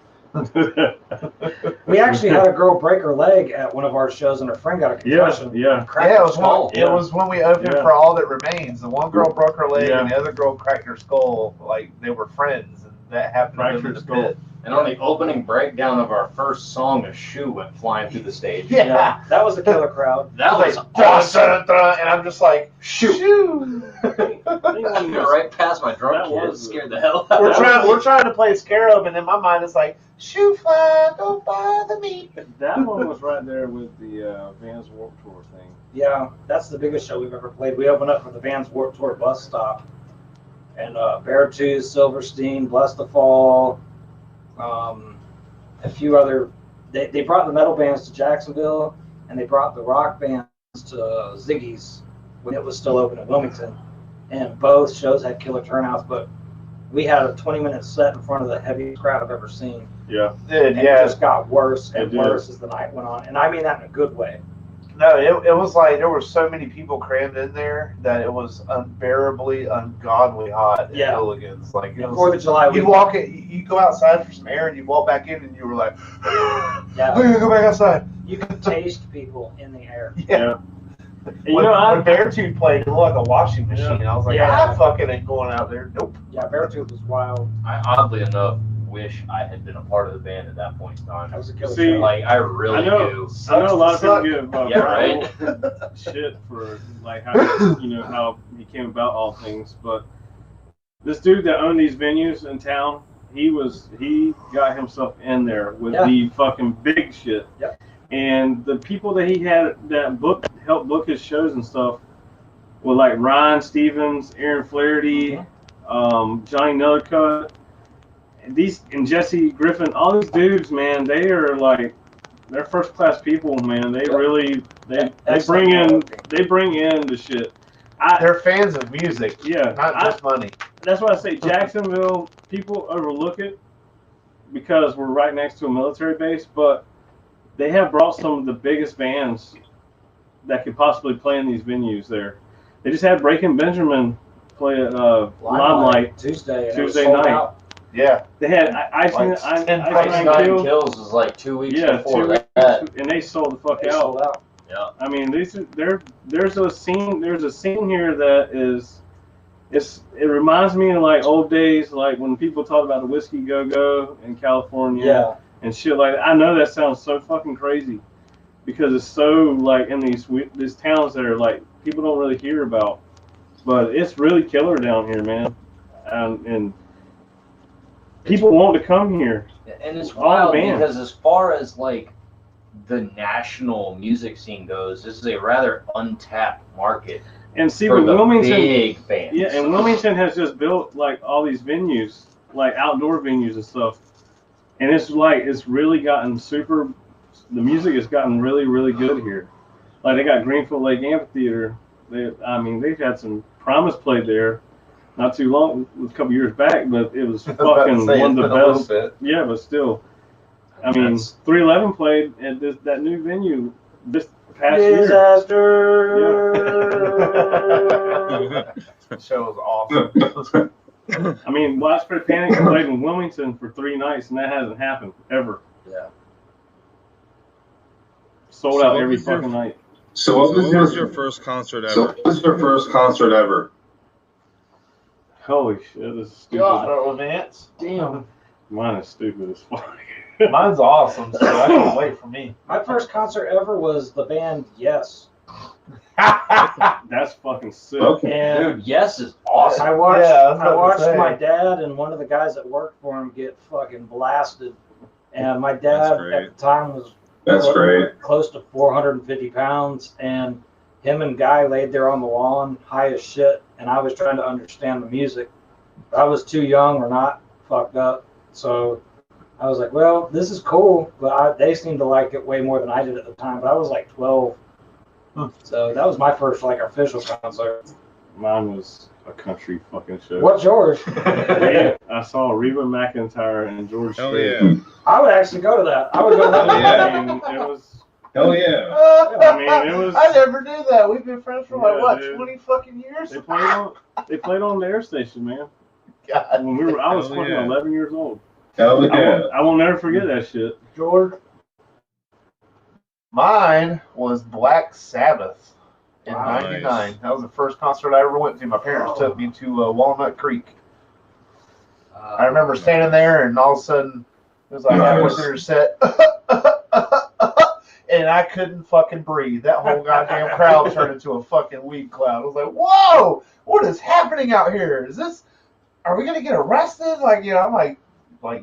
We actually had a girl break her leg at one of our shows, and her friend got a concussion. Yeah. Cracked Yeah, her it was skull. it was when we opened Yeah. for All That Remains. The one girl broke her leg Yeah. and the other girl cracked her skull. Like they were friends, and that happened to them in Fractured the skull. pit. And on the opening breakdown of our first song, a shoe went flying through the stage. Yeah. That was the killer crowd. That was Like, awesome. and I'm just like, shoot. Went right past my drunk That kid. was- Scared the hell out of me. We're trying to play Scarab, and in my mind it's like, shoot fly, don't bother me. That one was right there with the Vans Warped Tour thing. Yeah, that's the biggest show we've ever played. We opened up for the Vans Warped Tour bus stop. And Beartooth, Silverstein, Bless the Fall, a few other. They brought the metal bands to Jacksonville, and they brought the rock bands to Ziggy's when it was still open in Wilmington. And both shows had killer turnouts, but we had a 20-minute set in front of the heaviest crowd I've ever seen. Yeah. And it just got worse and It did. worse as the night went on. And I mean that in a good way. No, it was like there were so many people crammed in there that it was unbearably, ungodly hot. Yeah. At Hooligans. Like it And was, 4th of July, you walk it, you go outside for some air, and you walk back in, and you were like, Yeah. "Oh, you go back outside." you could taste people in the air. Yeah. And When, you know, when Beartooth played, it looked like a washing machine. I was like, Yeah. I fucking ain't going out there. Nope. Yeah, Beartooth was wild. I oddly enough wish I had been a part of the band at that point in time. That was a killer See, show. Like I really I know. do. I know a lot of people Suck. give Yeah, right. shit for like how how he came about all things, but this dude that owned these venues in town, he got himself in there with the fucking big shit. Yep. And the people that he had that helped book his shows and stuff were like Ryan Stevens, Aaron Flaherty, Johnny Nellercut, and Jesse Griffin. All these dudes, man, they are like they're first class people, man. They really they bring in the shit. They're fans of music, Yeah, not just money. that's why I say Jacksonville people overlook it because we're right next to a military base, but they have brought some of the biggest bands that could possibly play in these venues there. They just had Breaking Benjamin play at Limelight Tuesday night. Out. Yeah. They had Ice Like Nine 10 Ice Nine Nine Kills. Kills was like 2 weeks Yeah, before 2 weeks, that. and they sold the fuck They out. sold out. Yeah. I mean, there's a scene here that is, it reminds me of like old days, like when people talk about the Whiskey Go Go in California Yeah. and shit like that. I know that sounds so fucking crazy because it's so like in these towns that are like people don't really hear about, but it's really killer down here, man, and people want to come here. And it's All wild the bands. because as far as like the national music scene goes, this is a rather untapped market And see, for with the Wilmington, big bands. yeah, and Wilmington has just built like all these venues, like outdoor venues and stuff, and it's really gotten super. The music has gotten really, really good here. Like they got Greenfield Lake Amphitheater. They've had some Promise played there, not too long, a couple years back, but it was fucking one of the best. Yeah, but still, I mean, 311 played at that new venue this past year. Disaster. The show was awesome. I mean, Widespread Panic played in Wilmington for 3 nights, and that hasn't happened ever. Yeah. Sold out every fucking night. So what was your first concert ever? So what was your first concert ever? Holy shit, this is stupid. God, Vance. Damn. Mine is stupid as fuck. Mine's awesome, so I can't wait for me. My first concert ever was the band Yes. That's fucking sick. Okay. And Dude, Yes is awesome. I watched Yeah, I was about I to watched say. my dad and one of the guys that worked for him get fucking blasted. And my dad That's great. at the time was That's great. close to 450 pounds, and him and Guy laid there on the lawn, high as shit, and I was trying to understand the music. I was too young or not fucked up, so I was like, well, this is cool, but they seemed to like it way more than I did at the time, but I was like 12. So that was my first like official concert. Mine was a country fucking show. What's yours? Yeah, I saw Reba McEntire and George Hell Strait. yeah. I would actually go to that. I would go to that. Yeah. I mean, it was. Hell yeah. I mean, it was. I never knew that. We've been friends for Yeah, like what, dude. 20 fucking years? They played on the air station, man. God. When I was Hell fucking yeah. 11 years old. Hell yeah. I will never forget that shit. George. Mine was Black Sabbath in Nice. '99. That was the first concert I ever went to. My parents took me to Walnut Creek. I remember standing there, and all of a sudden, it was like halfway through the set, and I couldn't fucking breathe. That whole goddamn crowd turned into a fucking weed cloud. I was like, "Whoa, what is happening out here? Are we gonna get arrested?" Like, I'm like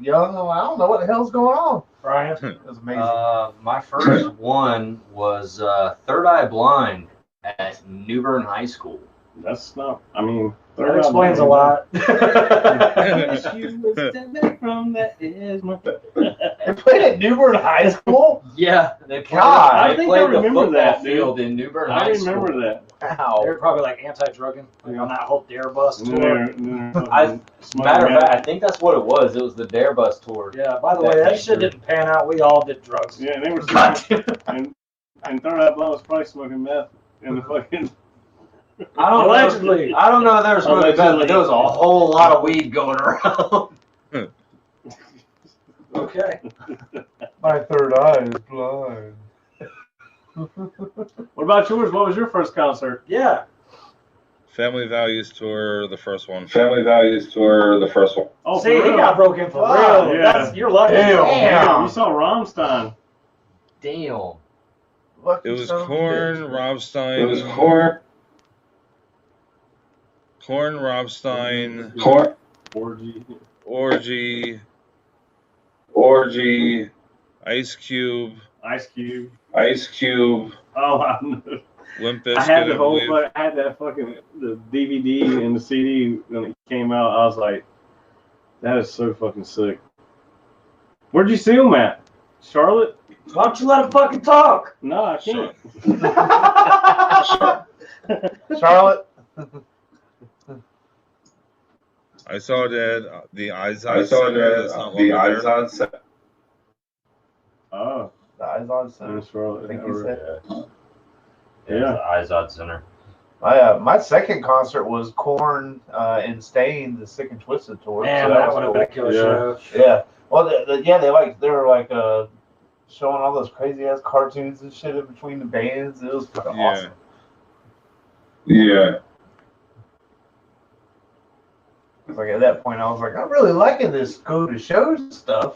young. I'm like, I don't know what the hell's going on. Brian. It was amazing. My first one was Third Eye Blind at New Bern High School. That's not. I mean, That explains a lot. They played at New Bern High School? Yeah, they played, God, I they think played I the remember football that, dude. field in New Bern I High remember School. that. They're Wow. probably like anti-drugging, like on that whole Dare Bus And tour. they're Matter of fact, I think that's what it was. It was the Dare Bus tour. Yeah, by the way, that shit didn't pan out. We all did drugs. yeah, they were smoking, and Third Eye Blind was probably smoking meth in the fucking. I don't Allegedly. know. I don't know if there was smoking meth, Allegedly. but there was a whole lot of weed going around. Okay. My third eye is blind. What about yours? What was your first concert? Yeah. Family Values Tour, the first one. Family Values Tour, the first one. Oh, See, for he real? got broken for Wow, real. yeah. You're lucky. Damn, you saw Rammstein. Damn. Lucky It was son of a Korn, bitch. Rammstein. It was Korn, Rammstein, Orgy, Orgy, Ice Cube, Ice Cube. Ice Cube. Oh, I know. Limp I Bizkit, had the I whole, believe. I had that fucking the DVD and the CD when it came out. I was like, that is so fucking sick. Where'd you see them at? Charlotte? Why don't you let him fucking talk? No, I can't. Charlotte. I saw that the Eyes I saw Center. It's not that the longer Eyes there. on set. Oh, The eyes on in center. Charlotte. I think you said. Yeah. Izod Center. My second concert was Korn and Stain, the Sick and Twisted tour. Man, so that was would have cool. been a killer Yeah. show. Yeah. Well, they were like showing all those crazy ass cartoons and shit in between the bands. It was fucking Yeah. awesome. Yeah. Like at that point, I was like, I'm really liking this go to shows stuff.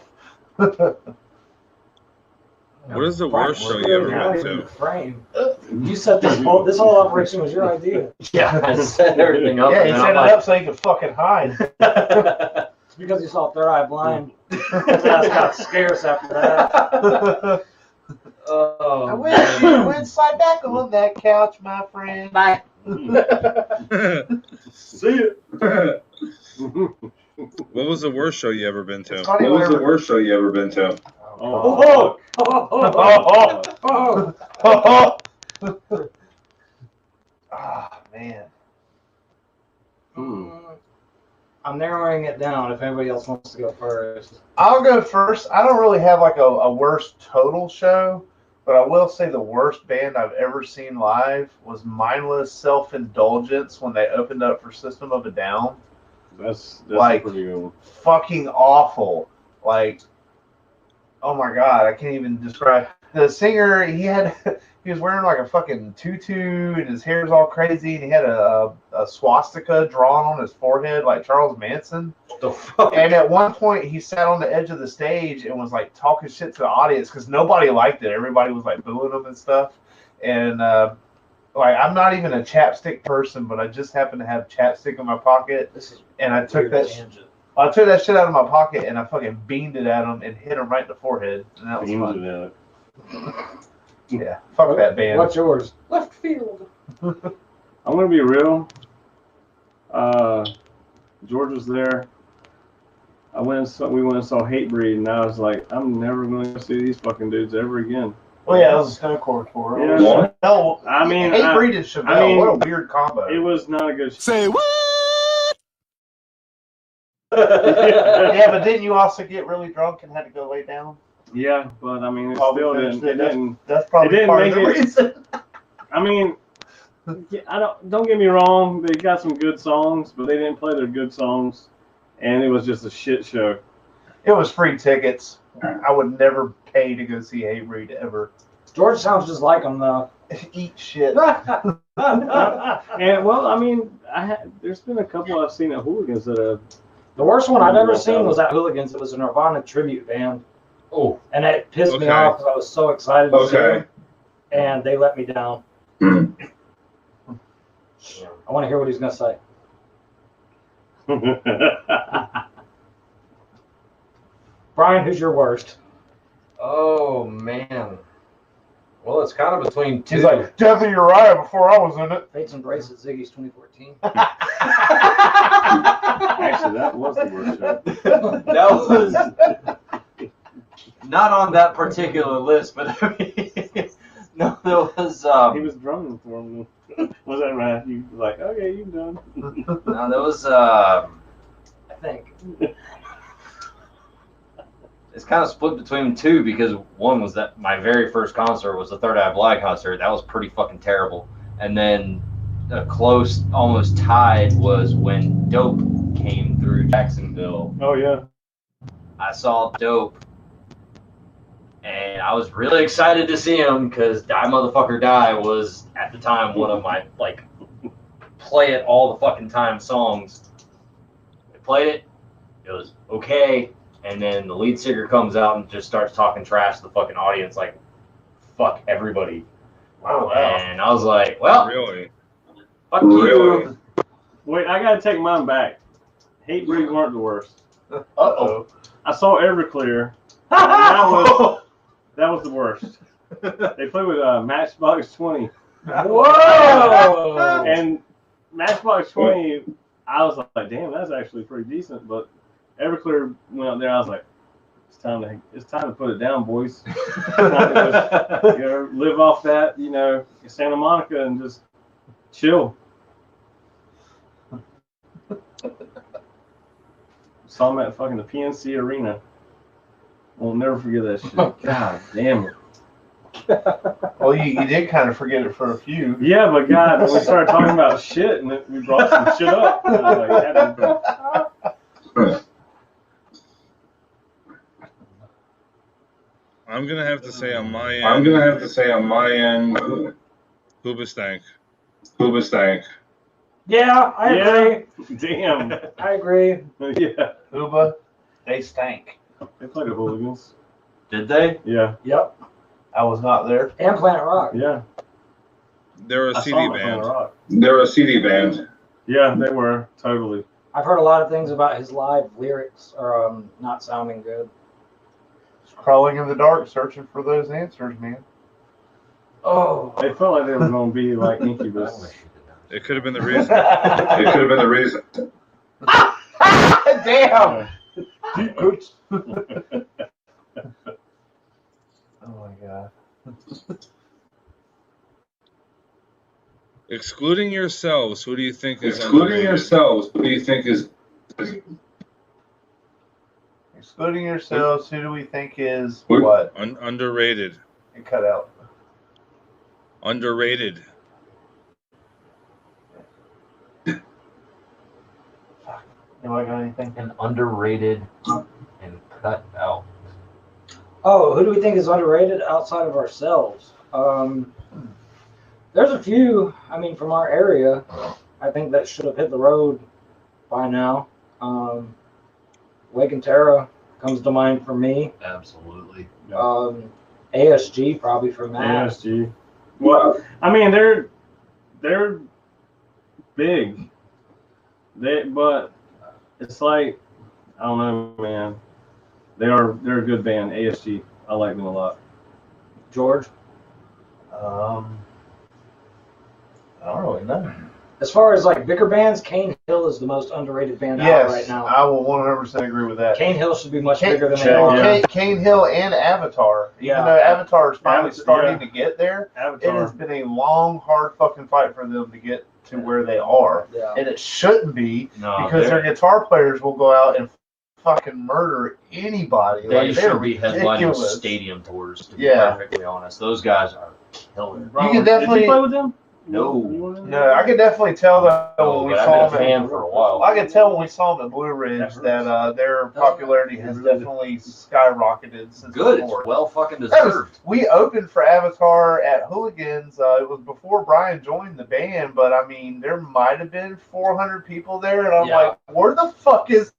What is the worst show you ever been to? Frame. You set this whole operation was your idea. Yeah, I set everything up. Yeah, and he then set I'm it up so he could fucking hide. It's because you saw Third Eye Blind. His ass got scarce after that. I wish you would slide back on that couch, my friend. Bye. See it. What was the worst show you ever been It's to? funny What was the whenever- worst show you ever been to? Oh, Ah, man. I'm narrowing it down if anybody else wants to go first. I'll go first. I don't really have like a worst total show, but I will say the worst band I've ever seen live was Mindless Self-Indulgence when they opened up for System of a Down. that's Like- a pretty good one. Fucking awful. Like, oh my god, I can't even describe. The singer, he was wearing like a fucking tutu and his hair's all crazy and he had a swastika drawn on his forehead like Charles Manson. The fuck? And at one point, he sat on the edge of the stage and was like talking shit to the audience because nobody liked it. Everybody was like booing him and stuff. And like, I'm not even a chapstick person, but I just happened to have chapstick in my pocket, This is and I took weird that. tangent. I took that shit out of my pocket and I fucking beamed it at him and hit him right in the forehead, and that was Beams fun. of it. Yeah, fuck that band. What's yours? Left field. I'm gonna be real. George was there. We went and saw Hatebreed, and I was like, I'm never going to see these fucking dudes ever again. Well, yeah, that was a Stonecore tour. Yeah. What? Hell, I mean, Hatebreed and Chevelle. I mean, what a weird combo. it was not a good. Say what? Yeah, but didn't you also get really drunk and had to go lay down? Yeah, but I mean, it Oh, we still finished didn't. It it. didn't. That's probably It didn't part of make the it- reason. I mean, yeah, don't get me wrong. They got some good songs, but they didn't play their good songs, and it was just a shit show. It was free tickets. I would never pay to go see Hatebreed ever. George sounds just like him though. Eat shit. And well, I mean, there's been a couple I've seen at Hooligans that have. The worst one I've ever seen was at Hooligans. It was a Nirvana tribute band. Oh, And it pissed me Okay. off because I was so excited to see Okay. them. And they let me down. I want to hear what he's going to say. Brian, who's your worst? oh man. Well, it's kind of between two. He's like, Death of Uriah before I was in it. Fates Embrace at Ziggy's 2014. Actually, that was the worst show. That was not on that particular list, but I mean, no, there was. He was drumming for him. Was that right? You were like, okay, you done. No, there was. I think. It's kind of split between two because one was that my very first concert was the Third Eye Blind concert. That was pretty fucking terrible. And then a close, almost tied was when Dope came through Jacksonville. Oh yeah. I saw Dope, and I was really excited to see him because Die Motherfucker Die was at the time one of my like play it all the fucking time songs. I played it. It was okay. And then the lead singer comes out and just starts talking trash to the fucking audience, like, fuck everybody. Wow. And I was like, well, Really? fuck Really? you. Wait, I gotta take mine back. Hatebreed weren't the worst. Uh-oh. I saw Everclear. That was the worst. They played with Matchbox 20. Whoa! And Matchbox 20, I was like, damn, that's actually pretty decent. But Everclear went out there, I was like, it's time to put it down, boys. Live off that, Santa Monica and just chill. Saw him at fucking the PNC Arena. We'll never forget that shit. God damn it. Well, you did kind of forget it for a few. Yeah, but God, when we started talking about shit and we brought some shit up, I was like, had to- I I'm gonna have to say on my end. I'm gonna have to say on my end, Hoobastank. Hoobastank. Yeah, I agree. Damn. I agree. Yeah. Uba, they stank. They played the Hooligans. Did they? Yeah. Yep. I was not there. And Planet Rock. Yeah. They're a I CD saw them at band. Planet Rock. They're a CD band. Yeah, they were. Totally. I've heard a lot of things about his live lyrics are not sounding good. Just crawling in the dark, searching for those answers, man. Oh. They felt like they were going to be like Incubus. It could have been the reason. It could have been the reason. Damn. Oh my god. Excluding yourselves, who do you think is Excluding underrated? yourselves, who do you think is Excluding yourselves, who do we think is Who? what? Underrated. It cut out. Underrated. Anybody got anything? And underrated and cut out. Oh, who do we think is underrated outside of ourselves? There's a few, I mean, from our area, I think that should have hit the road by now. Wake and Terra comes to mind for me. Absolutely. ASG probably for Matt. ASG. Well, I mean, they're big. But it's like, I don't know, man. They're a good band. ASG. I like them a lot. George? I don't really know. As far as like bigger bands, Cane Hill is the most underrated band out Yes, right now. I will 100% agree with that. Cane Hill should be much Cane- bigger than they Check, are. yeah. Cane Hill and Avatar. Yeah. Even though Avatar is finally Avatar, starting yeah. to get there, it Avatar. has been a long, hard fucking fight for them to get to where they are. Yeah. And it shouldn't be, No, because their guitar players will go out and fucking murder anybody. they they're should be headlining ridiculous. stadium tours, to be Yeah. perfectly honest. Those guys are killer. You can definitely- Did you play with them? No. No, I could definitely tell that No, when we but I've saw been a them. fan for a while. I could tell when we saw them at Blue Ridge that their popularity has definitely skyrocketed since Good. before. It's well fucking That was- deserved. we opened for Avatar at Hooligans. It was before Brian joined the band, but I mean, there might have been 400 people there, and I'm Yeah. like, where the fuck is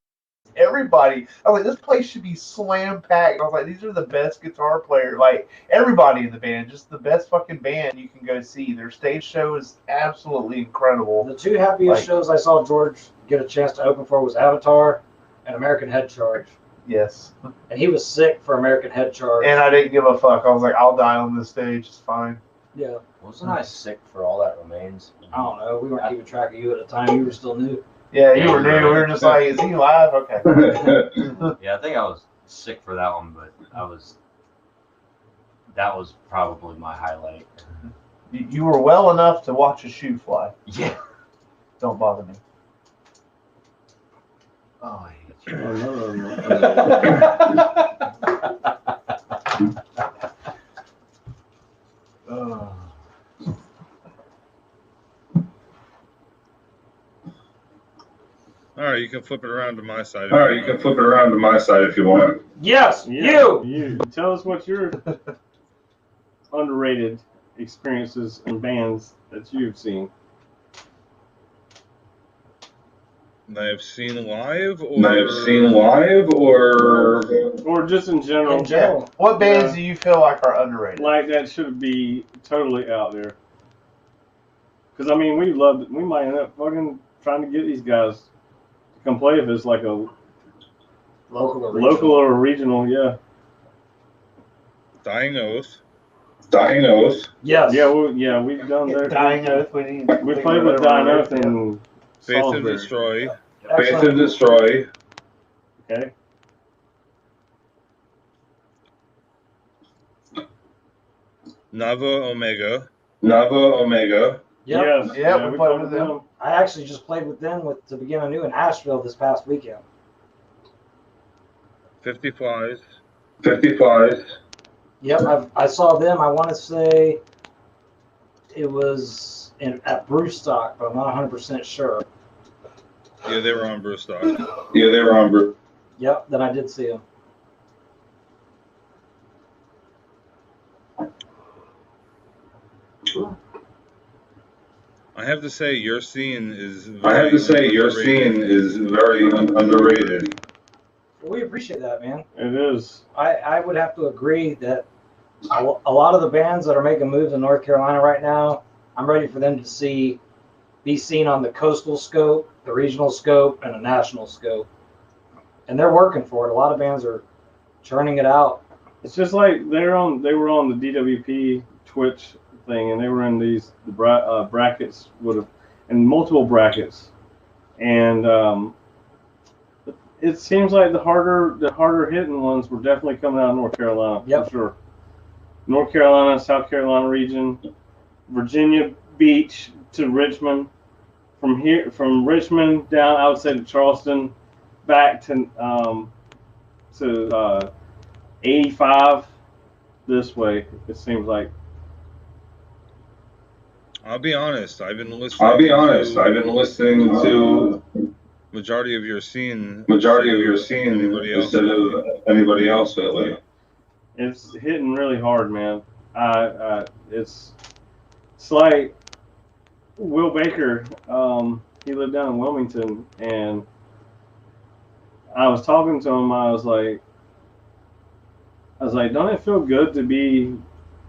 everybody? I was like, this place should be slam packed. I was like, these are the best guitar players. Like, everybody in the band, just the best fucking band you can go see. Their stage show is absolutely incredible. The two happiest shows I saw George get a chance to open for was Avatar and American Head Charge. Yes. And he was sick for American Head Charge. And I didn't give a fuck. I was like, I'll die on this stage. It's fine. Yeah. Wasn't I sick for all that remains? I don't know. We weren't keeping track of you at the time. You were still new. Yeah, you Yeah, were new. right. We were just like, is he live? Okay. Yeah, I think I was sick for that one, but that was probably my highlight. You were well enough to watch a shoe fly. Yeah. Don't bother me. Oh, I hate you. Ugh. All right, you can flip it around to my side. All right, you can flip it around to my side if you want. Yes, Yeah, you! You. Tell us what your underrated experiences and bands that you've seen. That I've seen live, or That I've seen live, or just in general. In general. What bands Yeah. do you feel like are underrated? Like that should be totally out there. Because I mean, we might end up fucking trying to get these guys to come play if it's like a local or regional, yeah. Dying Oath. Dying Oath. Yes. Yeah, we've done that. Dying Oath. We played with Dying Oath and Faith and Salisbury. Destroy. Faith Excellent. and Destroy. Okay. Nava Omega. Nava Omega. Yep. Yes. Yeah, we played with them. I actually just played with them to begin anew in Asheville this past weekend. 50 Flies. 50 Flies. Yep, I saw them. I want to say it was at Brewstock, but I'm not 100% sure. Yeah, they were on Brewstock. Yeah, they were on. Yep, then I did see them. I have to say, your scene is I have very to say, your underrated. scene is very underrated. We appreciate that, man. It is. I would have to agree that a lot of the bands that are making moves in North Carolina right now, I'm ready for them to be seen on the coastal scope, the regional scope, and the national scope. And they're working for it. A lot of bands are churning it out. It's just like they were on the DWP Twitch thing, and they were in the brackets in multiple brackets, and it seems like the harder hitting ones were definitely coming out of North Carolina for sure. North Carolina, South Carolina region, Virginia Beach to Richmond, from Richmond down, I would say, to Charleston, back to 85 this way. It seems like. I'll be honest. I've been listening to majority of your scene anybody instead of anybody else lately. It's hitting really hard, man. It's like Will Baker. He lived down in Wilmington, and I was talking to him. I was like, don't it feel good to be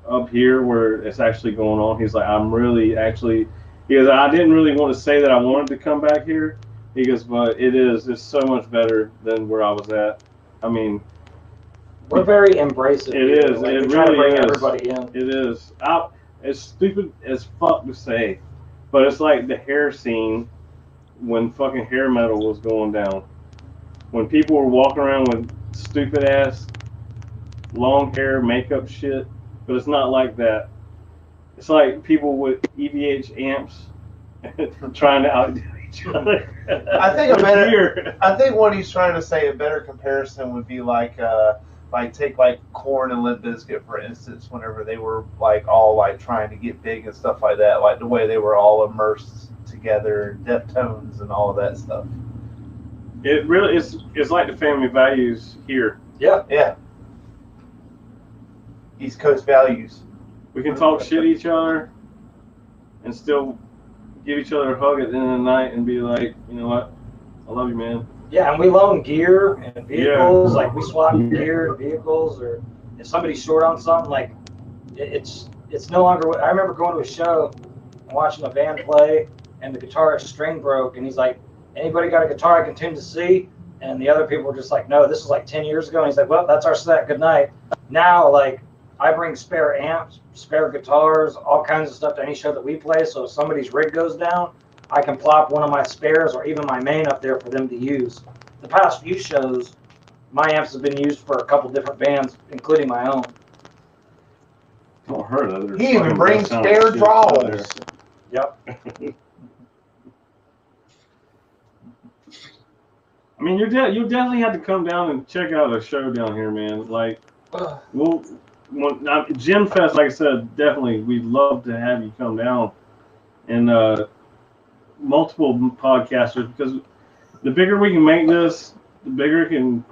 up here where it's actually going on? He's like, I'm really actually. He goes, I didn't really want to say that I wanted to come back here. He goes, but it's so much better than where I was at. I mean, we're very embracive. It is. Like, it we try to bring really is. Everybody in. It is. It's stupid as fuck to say, but it's like the hair scene when fucking hair metal was going down. When people were walking around with stupid ass long hair makeup shit, but it's not like that. It's like people with EVH amps trying to outdo each other. I think what he's trying to say, a better comparison would be like take like Korn and Limp Bizkit, for instance, whenever they were like all like trying to get big and stuff like that, like the way they were all immersed together, Deftones and all of that stuff. It really is. It's like the family values here. Yeah. East Coast values. We can talk shit to each other and still give each other a hug at the end of the night and be like, you know what, I love you, man. Yeah, and we loan gear and vehicles. Like we swap gear and vehicles, or if somebody's short on something, like it's no longer. I remember going to a show and watching a band play, and the guitarist's string broke, and he's like, "Anybody got a guitar I can tune to C?" And the other people were just like, "No, this was like 10 years ago." And he's like, "Well, that's our set. Good night." Now, like, I bring spare amps, spare guitars, all kinds of stuff to any show that we play. So if somebody's rig goes down, I can plop one of my spares or even my main up there for them to use. The past few shows, my amps have been used for a couple different bands, including my own. Don't hurt others. He even brings spare draws. Yep. I mean, you'll definitely have to come down and check out a show down here, man. Like, Gym Fest, like I said, definitely, we'd love to have you come down, and multiple podcasters, because the bigger we can make this, the bigger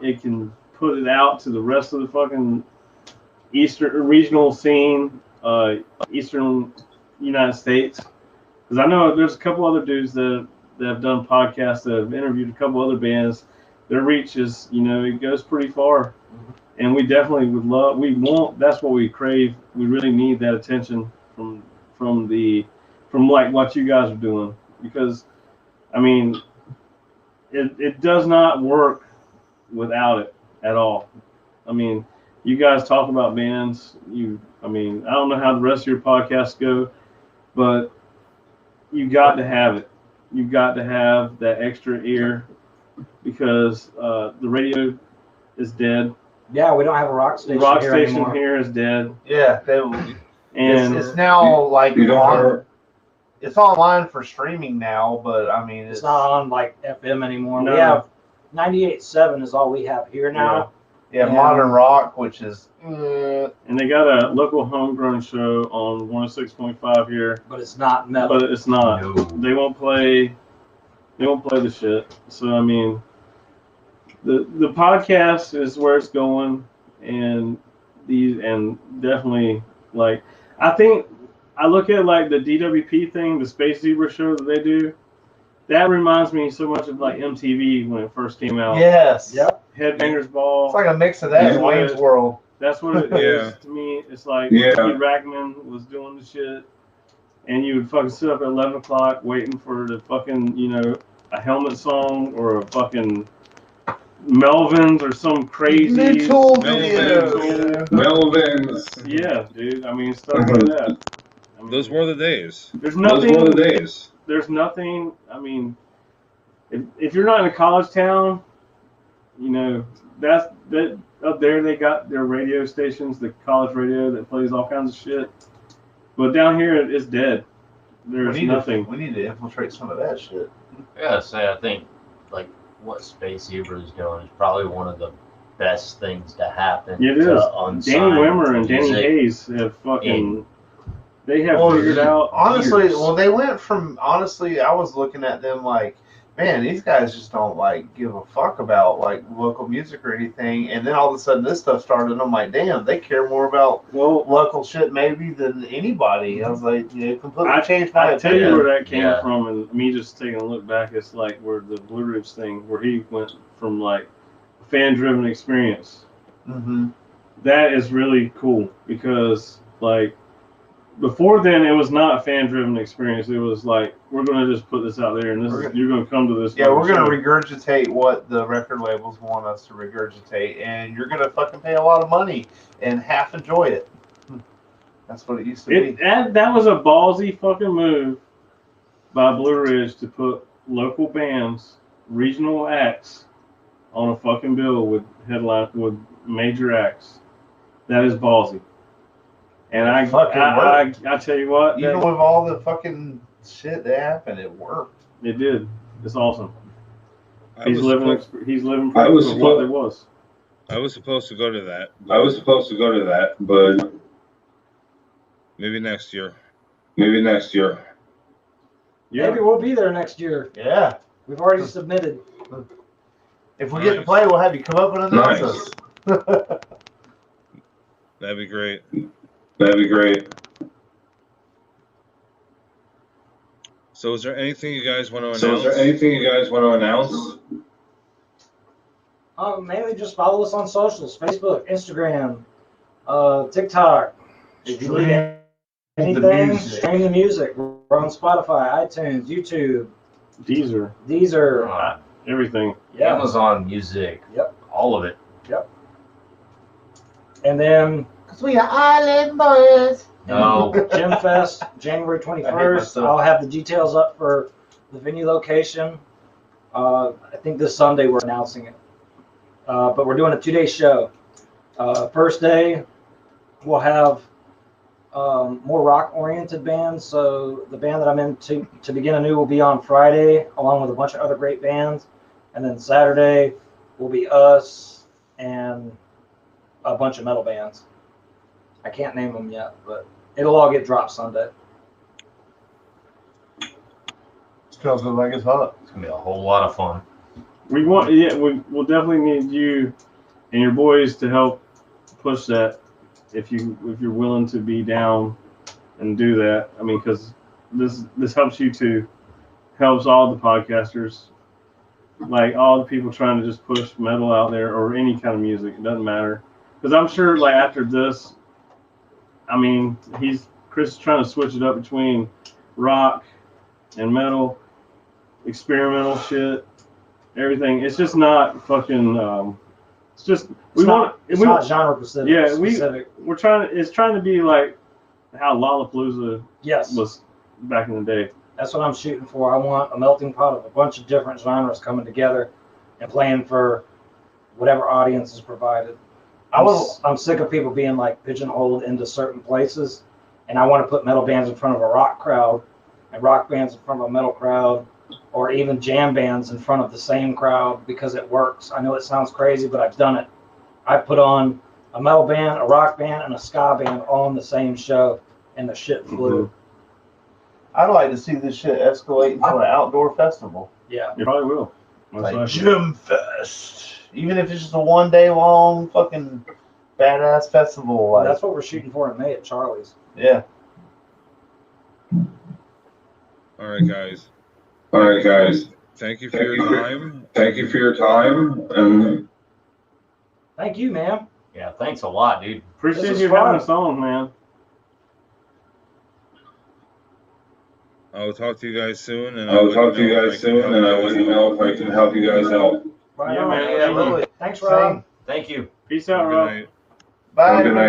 it can put it out to the rest of the fucking eastern regional scene, eastern United States. Because I know there's a couple other dudes that have done podcasts that have interviewed a couple other bands. Their reach is, it goes pretty far. And we definitely that's what we crave. We really need that attention from like what you guys are doing. Because, I mean, it does not work without it at all. I mean, you guys talk about bands. I don't know how the rest of your podcasts go, but you got to have it. You got to have that extra ear, because the radio is dead. Yeah, we don't have a rock station. Rock here station anymore. here is dead. Yeah, and it's now like don't it's online for streaming now, but I mean it's not on like FM anymore. No. We have 98.7 is all we have here now. Yeah, modern rock, which is. And they got a local homegrown show on 106.5 here. But it's not metal. But it's not. No. They won't play the shit. So I mean, the podcast is where it's going, and definitely, like, I think I look at like the DWP thing, the Space Zebra show that they do. That reminds me so much of like MTV when it first came out. Yes. Yep. Headbangers Ball. It's like a mix of that and Yeah. Wayne's World. That's what it is to me. It's like Yeah. Pete Rackman was doing the shit, and you would fucking sit up at 11 o'clock waiting for the fucking, you know, a Helmet song or a fucking Melvins or some crazy Mental Melvins. Melvins. Yeah, dude. I mean, stuff like that. I mean, Those were the days. there's Those nothing. were the days. There's nothing. I mean, if you're not in a college town, you know that up there they got their radio stations, the college radio that plays all kinds of shit. But down here it's dead. There's nothing. We need to infiltrate some of that shit. I gotta say, I think like what Space Zebra is doing is probably one of the best things to happen. It is. Danny Wimmer and Danny Hayes have fucking. They have figured out. Honestly, years. well, they went from honestly. I was looking at them like, man, these guys just don't like give a fuck about like local music or anything. And then all of a sudden, this stuff started. And I'm like, damn, they care more about local shit maybe than anybody. I was like, yeah, it completely changed my I tell you opinion. where that came from, and me just taking a look back, it's like where the Blue Ridge thing, where he went from like fan-driven experience. Mm-hmm. That is really cool because like. Before then, it was not a fan-driven experience. It was like, we're going to just put this out there, and you're going to come to this. Yeah, we're going to regurgitate what the record labels want us to regurgitate, and you're going to fucking pay a lot of money and half enjoy it. That's what it used to be. That was a ballsy fucking move by Blue Ridge to put local bands, regional acts, on a fucking bill with major acts. That is ballsy. And I tell you what, even with all the fucking shit that happened, it worked. It did. It's awesome. He's was living proof of what there was. I was supposed to go to that. But Maybe next year. Yeah. Maybe we'll be there next year. Yeah. We've already submitted. If we get to play, we'll have you come up and announce us. That'd be great. So is there anything you guys want to announce? Mainly just follow us on socials: Facebook, Instagram, TikTok. Stream anything. Stream the music. We're on Spotify, iTunes, YouTube, Deezer, everything. Yeah. Amazon Music. Yep. All of it. Yep. And then, because we are island boys. No. Gym Fest, January 21st. I'll have the details up for the venue location. I think this Sunday we're announcing it. But we're doing a 2-day show. First day, we'll have more rock-oriented bands. So the band that I'm in to begin anew will be on Friday, along with a bunch of other great bands. And then Saturday will be us and a bunch of metal bands. I can't name them yet, but it'll all get dropped Sunday. Smells like it's hot. It's gonna be a whole lot of fun. We'll definitely need you and your boys to help push that if you're willing to be down and do that. I mean, because this helps you too, helps all the podcasters, like all the people trying to just push metal out there or any kind of music. It doesn't matter, because I'm sure like after this, I mean, Chris is trying to switch it up between rock and metal, experimental shit, everything. It's just not fucking. It's not genre specific. Yeah, we're trying to. It's trying to be like how Lollapalooza was back in the day. That's what I'm shooting for. I want a melting pot of a bunch of different genres coming together and playing for whatever audience is provided. I'm sick of people being like pigeonholed into certain places, and I want to put metal bands in front of a rock crowd and rock bands in front of a metal crowd, or even jam bands in front of the same crowd, because it works. I know it sounds crazy, but I've done it. I put on a metal band, a rock band, and a ska band all in the same show, and the shit flew. Mm-hmm. I'd like to see this shit escalate into an outdoor festival. Yeah. You probably will. Like Gym Fest. Even if it's just a 1-day long fucking badass festival. Like, that's what we're shooting for in May at Charlie's. Yeah. All right, guys. All right, guys. Thank you for your time. Thank you for your time, and Thank you, man. Yeah, thanks a lot, dude. Appreciate This is you fun. having us on, man. I will talk to you guys soon, and I will talk to you guys soon, and I will let you know if I can help you guys out. Right Yeah, on. man. Yeah, absolutely. Thanks, Rob. Thank you. Peace out, Good Rob. night. Bye. Have a good night.